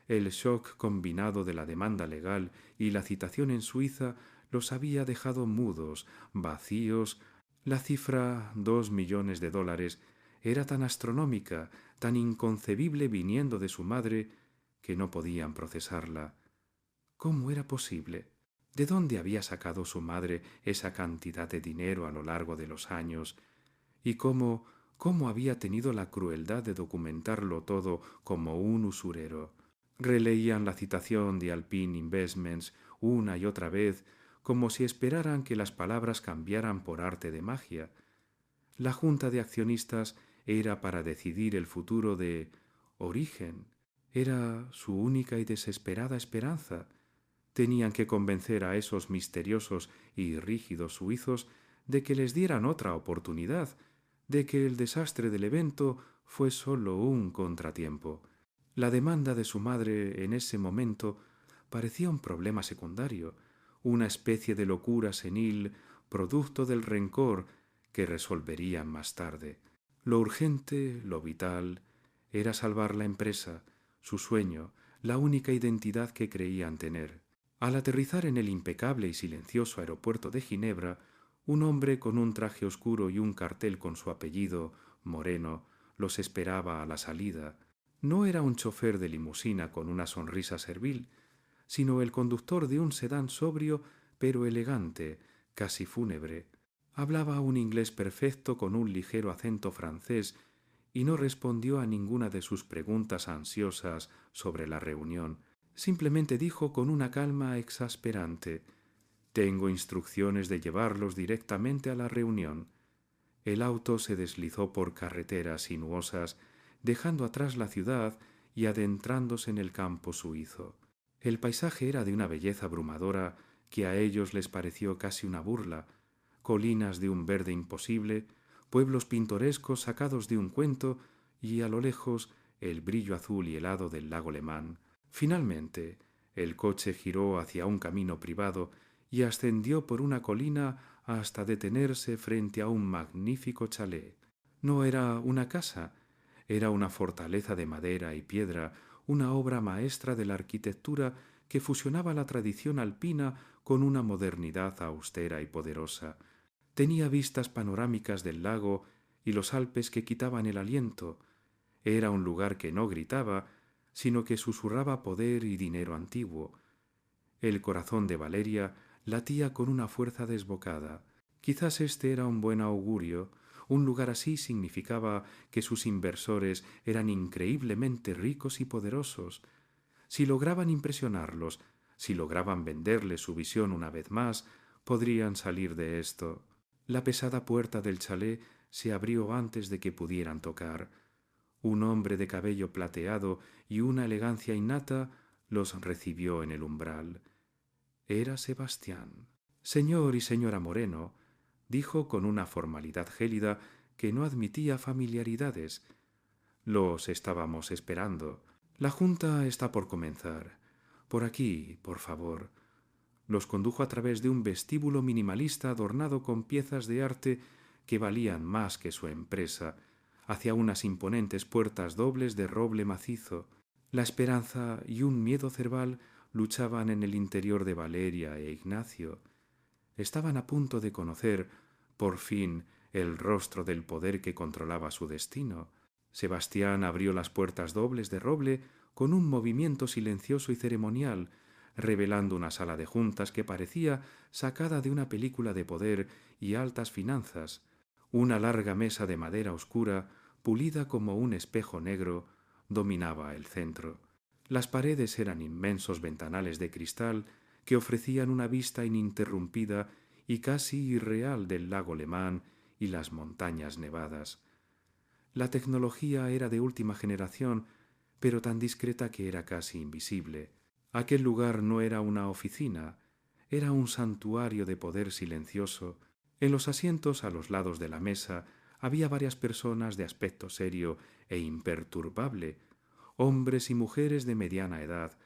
El shock combinado de la demanda legal y la citación en Suiza los había dejado mudos, vacíos. La cifra 2 millones de dólares era tan astronómica, tan inconcebible viniendo de su madre, que no podían procesarla. ¿Cómo era posible? ¿De dónde había sacado su madre esa cantidad de dinero a lo largo de los años? ¿Y cómo había tenido la crueldad de documentarlo todo como un usurero? Releían la citación de Alpine Investments una y otra vez, como si esperaran que las palabras cambiaran por arte de magia. La junta de accionistas era para decidir el futuro de Origen. Era su única y desesperada esperanza. Tenían que convencer a esos misteriosos y rígidos suizos de que les dieran otra oportunidad, de que el desastre del evento fue solo un contratiempo. La demanda de su madre en ese momento parecía un problema secundario, una especie de locura senil, producto del rencor que resolverían más tarde. Lo urgente, lo vital, era salvar la empresa, su sueño, la única identidad que creían tener. Al aterrizar en el impecable y silencioso aeropuerto de Ginebra, un hombre con un traje oscuro y un cartel con su apellido, Moreno, los esperaba a la salida. No era un chofer de limusina con una sonrisa servil, sino el conductor de un sedán sobrio pero elegante, casi fúnebre. Hablaba un inglés perfecto con un ligero acento francés y no respondió a ninguna de sus preguntas ansiosas sobre la reunión. Simplemente dijo con una calma exasperante: «Tengo instrucciones de llevarlos directamente a la reunión». El auto se deslizó por carreteras sinuosas, dejando atrás la ciudad y adentrándose en el campo suizo. El paisaje era de una belleza abrumadora que a ellos les pareció casi una burla: colinas de un verde imposible, pueblos pintorescos sacados de un cuento y, a lo lejos, el brillo azul y helado del lago Le Mans. Finalmente, el coche giró hacia un camino privado y ascendió por una colina hasta detenerse frente a un magnífico chalet. No era una casa, era una fortaleza de madera y piedra, una obra maestra de la arquitectura que fusionaba la tradición alpina con una modernidad austera y poderosa. Tenía vistas panorámicas del lago y los Alpes que quitaban el aliento. Era un lugar que no gritaba, sino que susurraba poder y dinero antiguo. El corazón de Valeria latía con una fuerza desbocada. Quizás este era un buen augurio. Un lugar así significaba que sus inversores eran increíblemente ricos y poderosos. Si lograban impresionarlos, si lograban venderles su visión una vez más, podrían salir de esto. La pesada puerta del chalet se abrió antes de que pudieran tocar. Un hombre de cabello plateado y una elegancia innata los recibió en el umbral. Era Sebastián. «Señor y señora Moreno», dijo con una formalidad gélida que no admitía familiaridades. «Los estábamos esperando. La junta está por comenzar. Por aquí, por favor». Los condujo a través de un vestíbulo minimalista adornado con piezas de arte que valían más que su empresa, hacia unas imponentes puertas dobles de roble macizo. La esperanza y un miedo cerval luchaban en el interior de Valeria e Ignacio. Estaban a punto de conocer, por fin, el rostro del poder que controlaba su destino. Sebastián abrió las puertas dobles de roble con un movimiento silencioso y ceremonial, revelando una sala de juntas que parecía sacada de una película de poder y altas finanzas. Una larga mesa de madera oscura, pulida como un espejo negro, dominaba el centro. Las paredes eran inmensos ventanales de cristal que ofrecían una vista ininterrumpida y casi irreal del lago Le Mans y las montañas nevadas. La tecnología era de última generación, pero tan discreta que era casi invisible. Aquel lugar no era una oficina, era un santuario de poder silencioso. En los asientos a los lados de la mesa había varias personas de aspecto serio e imperturbable, hombres y mujeres de mediana edad,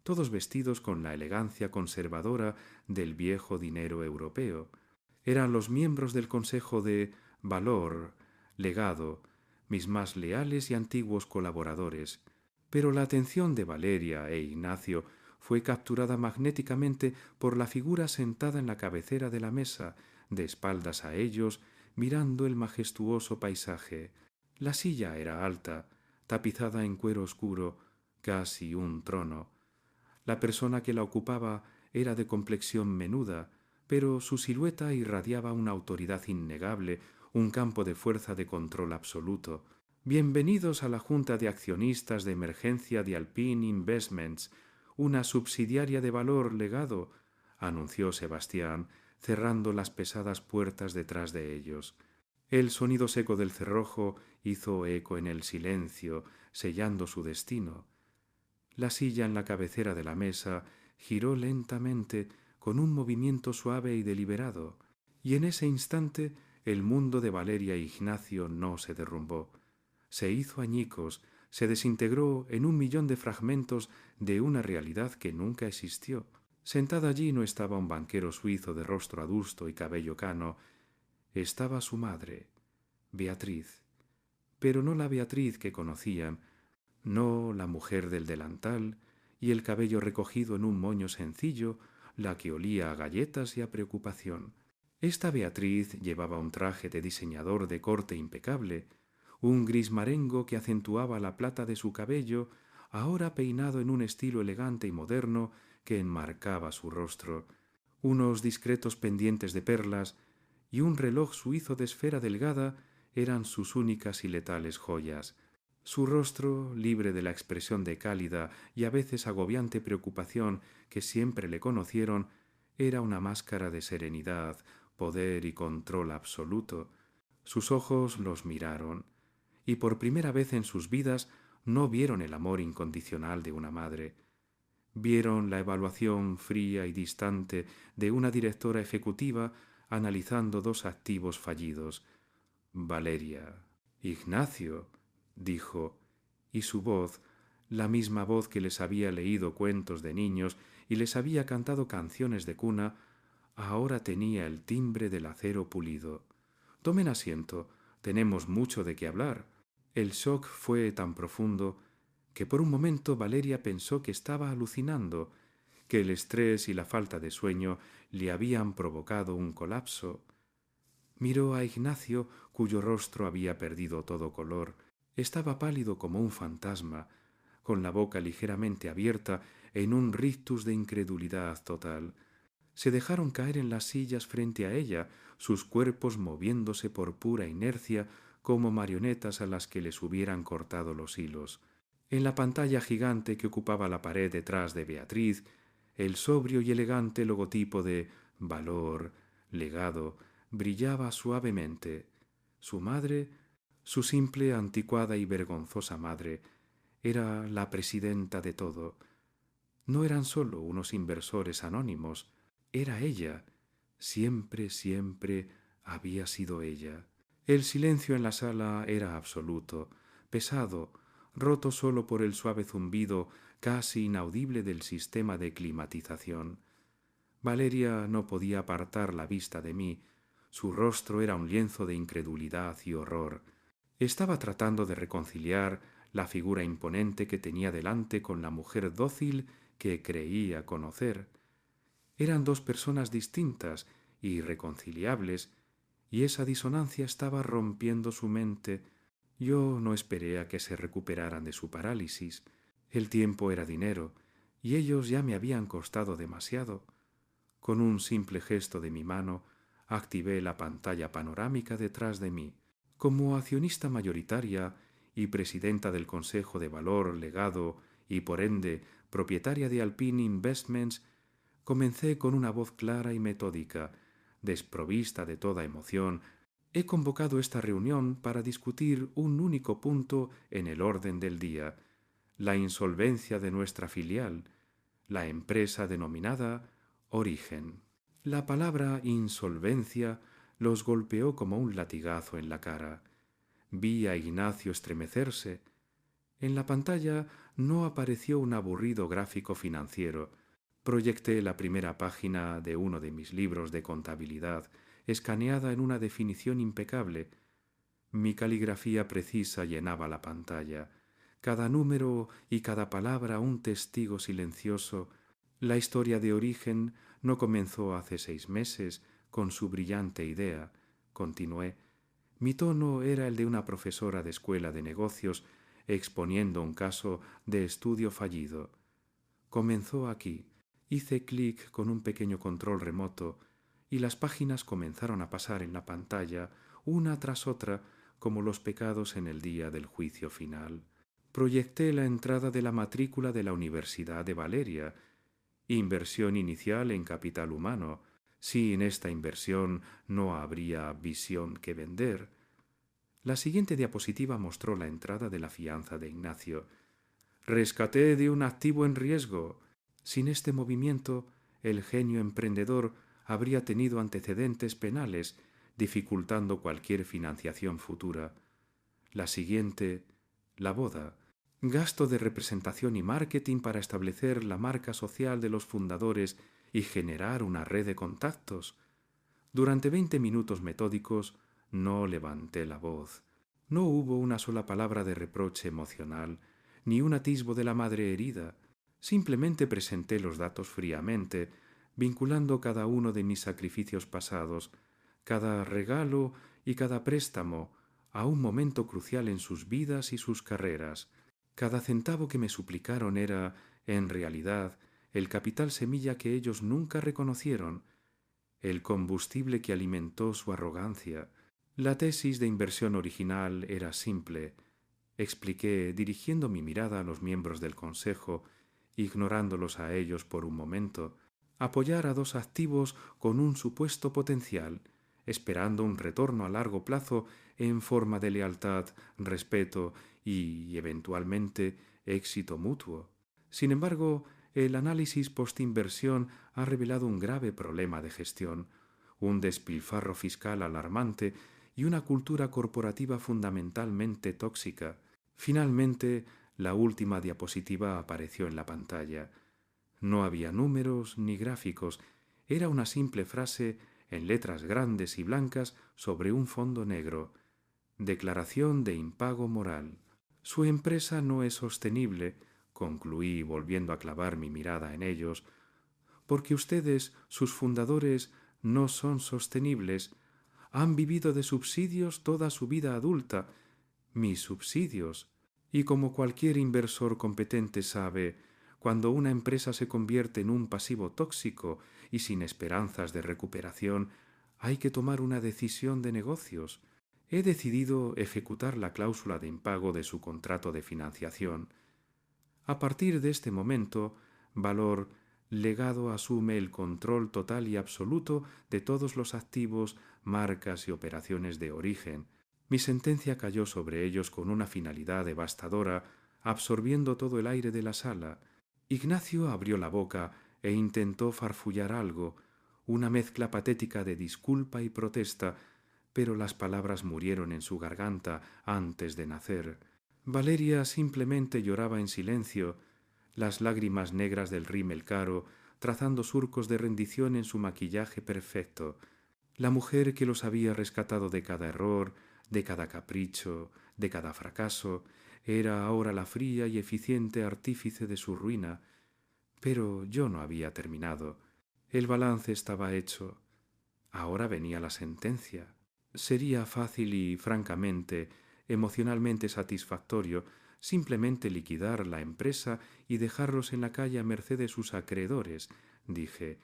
todos vestidos con la elegancia conservadora del viejo dinero europeo. Eran los miembros del Consejo de Valor, Legado, mis más leales y antiguos colaboradores. Pero la atención de Valeria e Ignacio fue capturada magnéticamente por la figura sentada en la cabecera de la mesa, de espaldas a ellos, mirando el majestuoso paisaje. La silla era alta, tapizada en cuero oscuro, casi un trono. La persona que la ocupaba era de complexión menuda, pero su silueta irradiaba una autoridad innegable, un campo de fuerza de control absoluto. «Bienvenidos a la Junta de Accionistas de Emergencia de Alpine Investments, una subsidiaria de Valor Legado», anunció Sebastián, cerrando las pesadas puertas detrás de ellos. El sonido seco del cerrojo hizo eco en el silencio, sellando su destino. La silla en la cabecera de la mesa giró lentamente con un movimiento suave y deliberado, y en ese instante el mundo de Valeria e Ignacio no se derrumbó. Se hizo añicos, se desintegró en 1 millón de fragmentos de una realidad que nunca existió. Sentada allí no estaba un banquero suizo de rostro adusto y cabello cano, estaba su madre, Beatriz, pero no la Beatriz que conocían, no la mujer del delantal y el cabello recogido en un moño sencillo, la que olía a galletas y a preocupación. Esta Beatriz llevaba un traje de diseñador de corte impecable, un gris marengo que acentuaba la plata de su cabello, ahora peinado en un estilo elegante y moderno que enmarcaba su rostro, unos discretos pendientes de perlas y un reloj suizo de esfera delgada eran sus únicas y letales joyas. Su rostro, libre de la expresión de cálida y a veces agobiante preocupación que siempre le conocieron, era una máscara de serenidad, poder y control absoluto. Sus ojos los miraron, y por primera vez en sus vidas no vieron el amor incondicional de una madre. Vieron la evaluación fría y distante de una directora ejecutiva analizando 2 activos fallidos. Valeria. Ignacio, dijo, y su voz, la misma voz que les había leído cuentos de niños y les había cantado canciones de cuna, ahora tenía el timbre del acero pulido. Tomen asiento, tenemos mucho de qué hablar. El shock fue tan profundo que por un momento Valeria pensó que estaba alucinando, que el estrés y la falta de sueño le habían provocado un colapso. Miró a Ignacio, cuyo rostro había perdido todo color. Estaba pálido como un fantasma, con la boca ligeramente abierta en un rictus de incredulidad total. Se dejaron caer en las sillas frente a ella, sus cuerpos moviéndose por pura inercia como marionetas a las que les hubieran cortado los hilos. En la pantalla gigante que ocupaba la pared detrás de Beatriz, el sobrio y elegante logotipo de Valor, Legado, brillaba suavemente. Su madre, su simple, anticuada y vergonzosa madre, era la presidenta de todo. No eran sólo unos inversores anónimos, era ella. Siempre, siempre había sido ella. El silencio en la sala era absoluto, pesado, roto sólo por el suave zumbido casi inaudible del sistema de climatización. Valeria no podía apartar la vista de mí. Su rostro era un lienzo de incredulidad y horror. Estaba tratando de reconciliar la figura imponente que tenía delante con la mujer dócil que creía conocer. Eran 2 personas distintas, irreconciliables, y esa disonancia estaba rompiendo su mente. Yo no esperé a que se recuperaran de su parálisis. El tiempo era dinero, y ellos ya me habían costado demasiado. Con un simple gesto de mi mano, activé la pantalla panorámica detrás de mí. Como accionista mayoritaria y presidenta del Consejo de Valor, Legado y, por ende, propietaria de Alpine Investments, comencé con una voz clara y metódica, desprovista de toda emoción. He convocado esta reunión para discutir un único punto en el orden del día: la insolvencia de nuestra filial, la empresa denominada Origen. La palabra insolvencia los golpeó como un latigazo en la cara. Vi a Ignacio estremecerse. En la pantalla no apareció un aburrido gráfico financiero. Proyecté la primera página de uno de mis libros de contabilidad, escaneada en una definición impecable. Mi caligrafía precisa llenaba la pantalla. Cada número y cada palabra un testigo silencioso. La historia de Origen no comenzó hace 6 meses con su brillante idea, continué. Mi tono era el de una profesora de escuela de negocios exponiendo un caso de estudio fallido. Comenzó aquí. Hice clic con un pequeño control remoto y las páginas comenzaron a pasar en la pantalla, una tras otra, como los pecados en el día del juicio final. Proyecté la entrada de la matrícula de la Universidad de Valeria. Inversión inicial en capital humano. Sin esta inversión no habría visión que vender. La siguiente diapositiva mostró la entrada de la fianza de Ignacio. Rescaté de un activo en riesgo. Sin este movimiento, el genio emprendedor habría tenido antecedentes penales, dificultando cualquier financiación futura. La siguiente, la boda. gasto de representación y marketing para establecer la marca social de los fundadores y generar una red de contactos. Durante 20 minutos metódicos no levanté la voz. No hubo una sola palabra de reproche emocional, ni un atisbo de la madre herida. Simplemente presenté los datos fríamente, vinculando cada uno de mis sacrificios pasados, cada regalo y cada préstamo, a un momento crucial en sus vidas y sus carreras. Cada centavo que me suplicaron era, en realidad, el capital semilla que ellos nunca reconocieron, el combustible que alimentó su arrogancia. La tesis de inversión original era simple. Expliqué, dirigiendo mi mirada a los miembros del consejo, ignorándolos a ellos por un momento, apoyar a dos activos con un supuesto potencial, esperando un retorno a largo plazo en forma de lealtad, respeto y, eventualmente, éxito mutuo. Sin embargo, el análisis postinversión ha revelado un grave problema de gestión, un despilfarro fiscal alarmante y una cultura corporativa fundamentalmente tóxica. Finalmente, la última diapositiva apareció en la pantalla. No había números ni gráficos, era una simple frase en letras grandes y blancas sobre un fondo negro. Declaración de impago moral. Su empresa no es sostenible, concluí volviendo a clavar mi mirada en ellos, porque ustedes, sus fundadores, no son sostenibles. Han vivido de subsidios toda su vida adulta, mis subsidios. Y como cualquier inversor competente sabe, cuando una empresa se convierte en un pasivo tóxico y sin esperanzas de recuperación, hay que tomar una decisión de negocios. He decidido ejecutar la cláusula de impago de su contrato de financiación. A partir de este momento, Valor Legado asume el control total y absoluto de todos los activos, marcas y operaciones de origen. Mi sentencia cayó sobre ellos con una finalidad devastadora, absorbiendo todo el aire de la sala. Ignacio abrió la boca e intentó farfullar algo, una mezcla patética de disculpa y protesta, pero las palabras murieron en su garganta antes de nacer. Valeria simplemente lloraba en silencio, las lágrimas negras del rímel caro trazando surcos de rendición en su maquillaje perfecto. La mujer que los había rescatado de cada error, de cada capricho, de cada fracaso, era ahora la fría y eficiente artífice de su ruina. Pero yo no había terminado. El balance estaba hecho. Ahora venía la sentencia. Sería fácil y, francamente, emocionalmente satisfactorio simplemente liquidar la empresa y dejarlos en la calle a merced de sus acreedores, dije,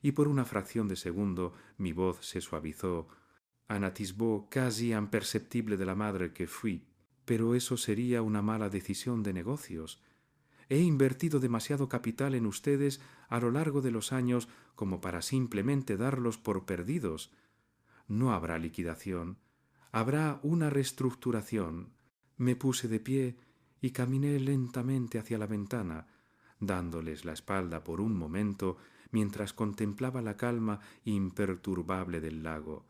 y por una fracción de segundo mi voz se suavizó. Un atisbo casi imperceptible de la madre que fui. Pero eso sería una mala decisión de negocios. He invertido demasiado capital en ustedes a lo largo de los años como para simplemente darlos por perdidos. No habrá liquidación, habrá una reestructuración. Me puse de pie y caminé lentamente hacia la ventana, dándoles la espalda por un momento mientras contemplaba la calma imperturbable del lago.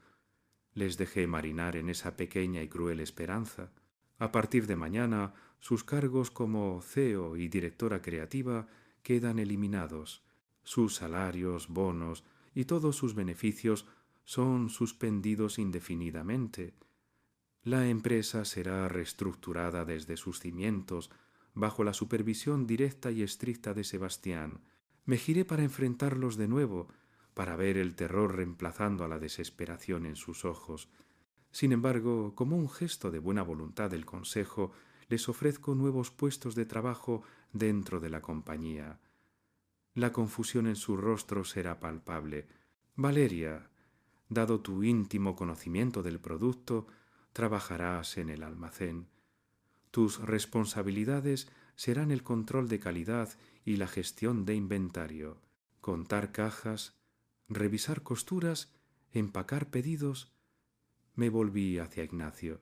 Les dejé marinar en esa pequeña y cruel esperanza. A partir de mañana, sus cargos como CEO y directora creativa quedan eliminados. Sus salarios, bonos y todos sus beneficios son suspendidos indefinidamente. La empresa será reestructurada desde sus cimientos, bajo la supervisión directa y estricta de Sebastián. Me giré para enfrentarlos de nuevo, para ver el terror reemplazando a la desesperación en sus ojos. Sin embargo, como un gesto de buena voluntad del consejo, les ofrezco nuevos puestos de trabajo dentro de la compañía. La confusión en sus rostros era palpable. Valeria, dado tu íntimo conocimiento del producto, trabajarás en el almacén. Tus responsabilidades serán el control de calidad y la gestión de inventario, contar cajas, revisar costuras, empacar pedidos. Me volví hacia Ignacio.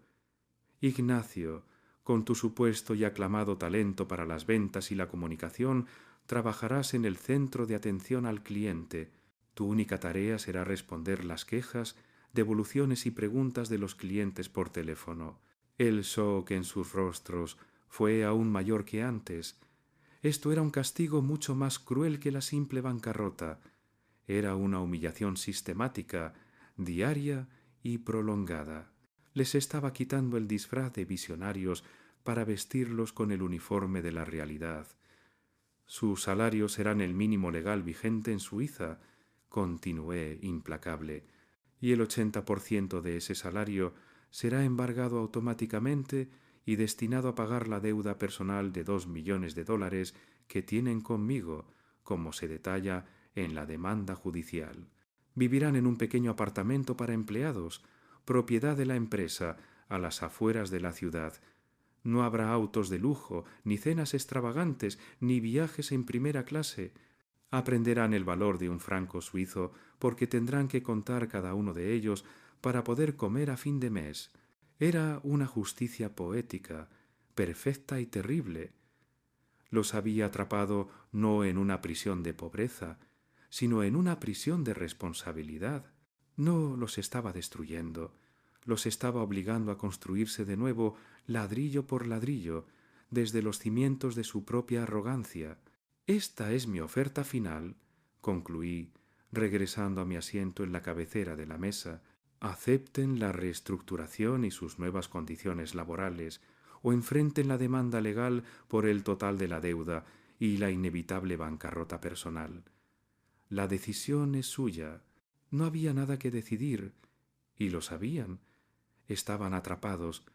Ignacio, con tu supuesto y aclamado talento para las ventas y la comunicación, trabajarás en el centro de atención al cliente. Tu única tarea será responder las quejas, devoluciones y preguntas de los clientes por teléfono. El shock en sus rostros fue aún mayor que antes. Esto era un castigo mucho más cruel que la simple bancarrota. Era una humillación sistemática, diaria y prolongada. Les estaba quitando el disfraz de visionarios para vestirlos con el uniforme de la realidad. Sus salarios serán el mínimo legal vigente en Suiza, continué implacable, y el 80% de ese salario será embargado automáticamente y destinado a pagar la deuda personal de $2 millones que tienen conmigo, como se detalla en la demanda judicial. Vivirán en un pequeño apartamento para empleados, propiedad de la empresa, a las afueras de la ciudad. No habrá autos de lujo, ni cenas extravagantes, ni viajes en primera clase. Aprenderán el valor de un franco suizo porque tendrán que contar cada uno de ellos para poder comer a fin de mes. Era una justicia poética, perfecta y terrible. Los había atrapado no en una prisión de pobreza, sino en una prisión de responsabilidad. No los estaba destruyendo, los estaba obligando a construirse de nuevo ladrillo por ladrillo, desde los cimientos de su propia arrogancia. Esta es mi oferta final, concluí, regresando a mi asiento en la cabecera de la mesa. Acepten la reestructuración y sus nuevas condiciones laborales, o enfrenten la demanda legal por el total de la deuda y la inevitable bancarrota personal. La decisión es suya. No había nada que decidir, y lo sabían. Estaban atrapados.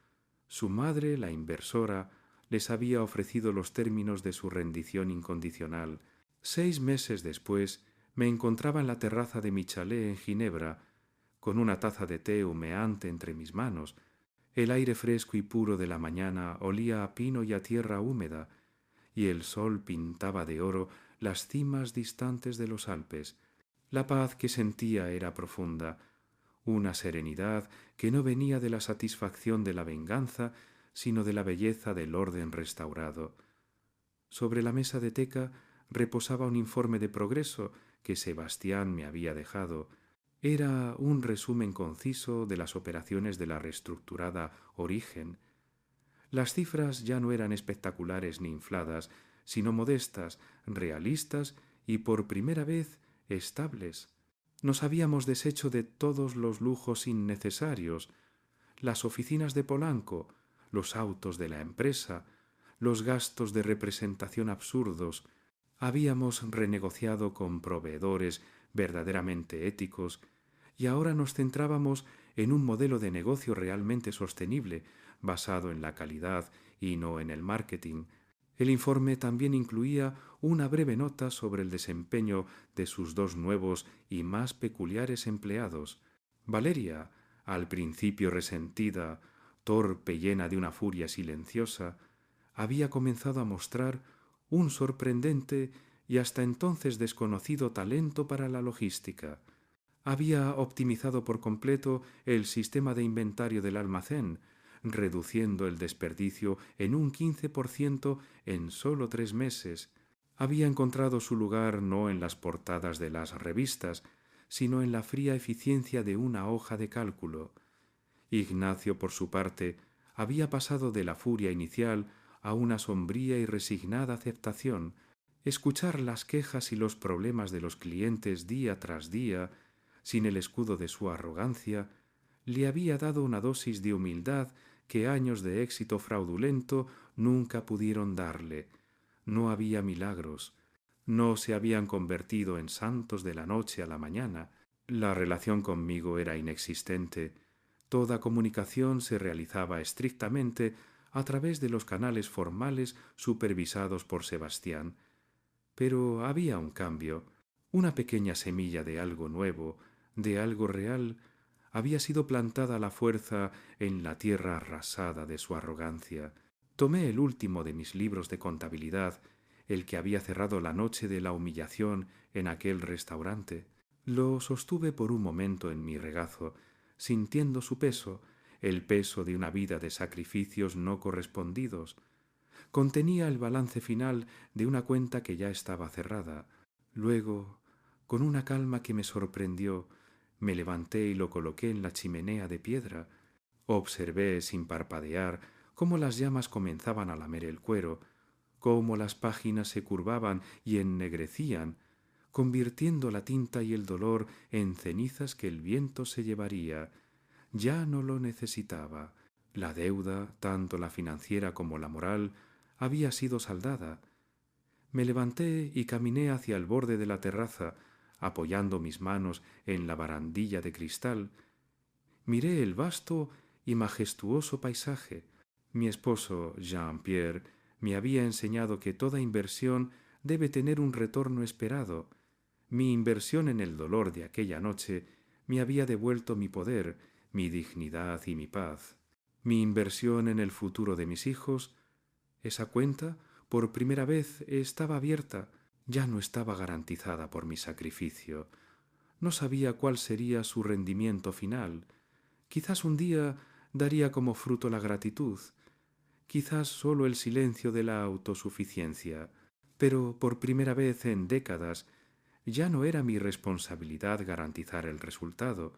Su madre, la inversora, les había ofrecido los términos de su rendición incondicional. 6 meses después, me encontraba en la terraza de mi chalet en Ginebra, con una taza de té humeante entre mis manos. El aire fresco y puro de la mañana olía a pino y a tierra húmeda, y el sol pintaba de oro las cimas distantes de los Alpes. La paz que sentía era profunda, una serenidad que no venía de la satisfacción de la venganza, sino de la belleza del orden restaurado. Sobre la mesa de teca reposaba un informe de progreso que Sebastián me había dejado. Era un resumen conciso de las operaciones de la reestructurada Origen. Las cifras ya no eran espectaculares ni infladas, sino modestas, realistas y por primera vez estables. Nos habíamos deshecho de todos los lujos innecesarios, las oficinas de Polanco, los autos de la empresa, los gastos de representación absurdos. Habíamos renegociado con proveedores verdaderamente éticos y ahora nos centrábamos en un modelo de negocio realmente sostenible, basado en la calidad y no en el marketing. El informe también incluía una breve nota sobre el desempeño de sus 2 nuevos y más peculiares empleados. Valeria, al principio resentida, torpe y llena de una furia silenciosa, había comenzado a mostrar un sorprendente y hasta entonces desconocido talento para la logística. Había optimizado por completo el sistema de inventario del almacén, reduciendo el desperdicio en un 15% en solo 3 meses. Había encontrado su lugar no en las portadas de las revistas, sino en la fría eficiencia de una hoja de cálculo. Ignacio, por su parte, había pasado de la furia inicial a una sombría y resignada aceptación. Escuchar las quejas y los problemas de los clientes día tras día, sin el escudo de su arrogancia, le había dado una dosis de humildad que años de éxito fraudulento nunca pudieron darle. No había milagros, no se habían convertido en santos de la noche a la mañana. La relación conmigo era inexistente. Toda comunicación se realizaba estrictamente a través de los canales formales supervisados por Sebastián. Pero había un cambio, una pequeña semilla de algo nuevo, de algo real, había sido plantada a la fuerza en la tierra arrasada de su arrogancia. Tomé el último de mis libros de contabilidad, el que había cerrado la noche de la humillación en aquel restaurante. Lo sostuve por un momento en mi regazo, sintiendo su peso, el peso de una vida de sacrificios no correspondidos. Contenía el balance final de una cuenta que ya estaba cerrada. Luego, con una calma que me sorprendió, me levanté y lo coloqué en la chimenea de piedra. Observé sin parpadear cómo las llamas comenzaban a lamer el cuero, cómo las páginas se curvaban y ennegrecían, convirtiendo la tinta y el dolor en cenizas que el viento se llevaría. Ya no lo necesitaba. La deuda, tanto la financiera como la moral, había sido saldada. Me levanté y caminé hacia el borde de la terraza, apoyando mis manos en la barandilla de cristal. Miré el vasto y majestuoso paisaje. Mi esposo, Jean-Pierre, me había enseñado que toda inversión debe tener un retorno esperado. Mi inversión en el dolor de aquella noche me había devuelto mi poder, mi dignidad y mi paz. Mi inversión en el futuro de mis hijos, esa cuenta, por primera vez, estaba abierta, ya no estaba garantizada por mi sacrificio. No sabía cuál sería su rendimiento final. Quizás un día daría como fruto la gratitud, quizás solo el silencio de la autosuficiencia, pero por primera vez en décadas ya no era mi responsabilidad garantizar el resultado.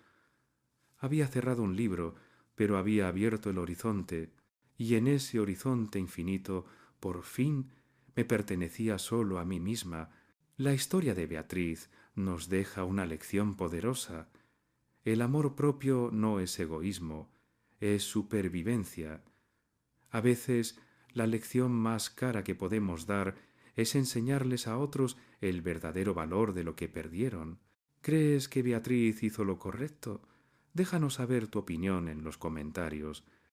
Había cerrado un libro, pero había abierto el horizonte, y en ese horizonte infinito, por fin, me pertenecía solo a mí misma. La historia de Beatriz nos deja una lección poderosa. El amor propio no es egoísmo, es supervivencia. A veces, la lección más cara que podemos dar es enseñarles a otros el verdadero valor de lo que perdieron. ¿Crees que Beatriz hizo lo correcto? Déjanos saber tu opinión en los comentarios.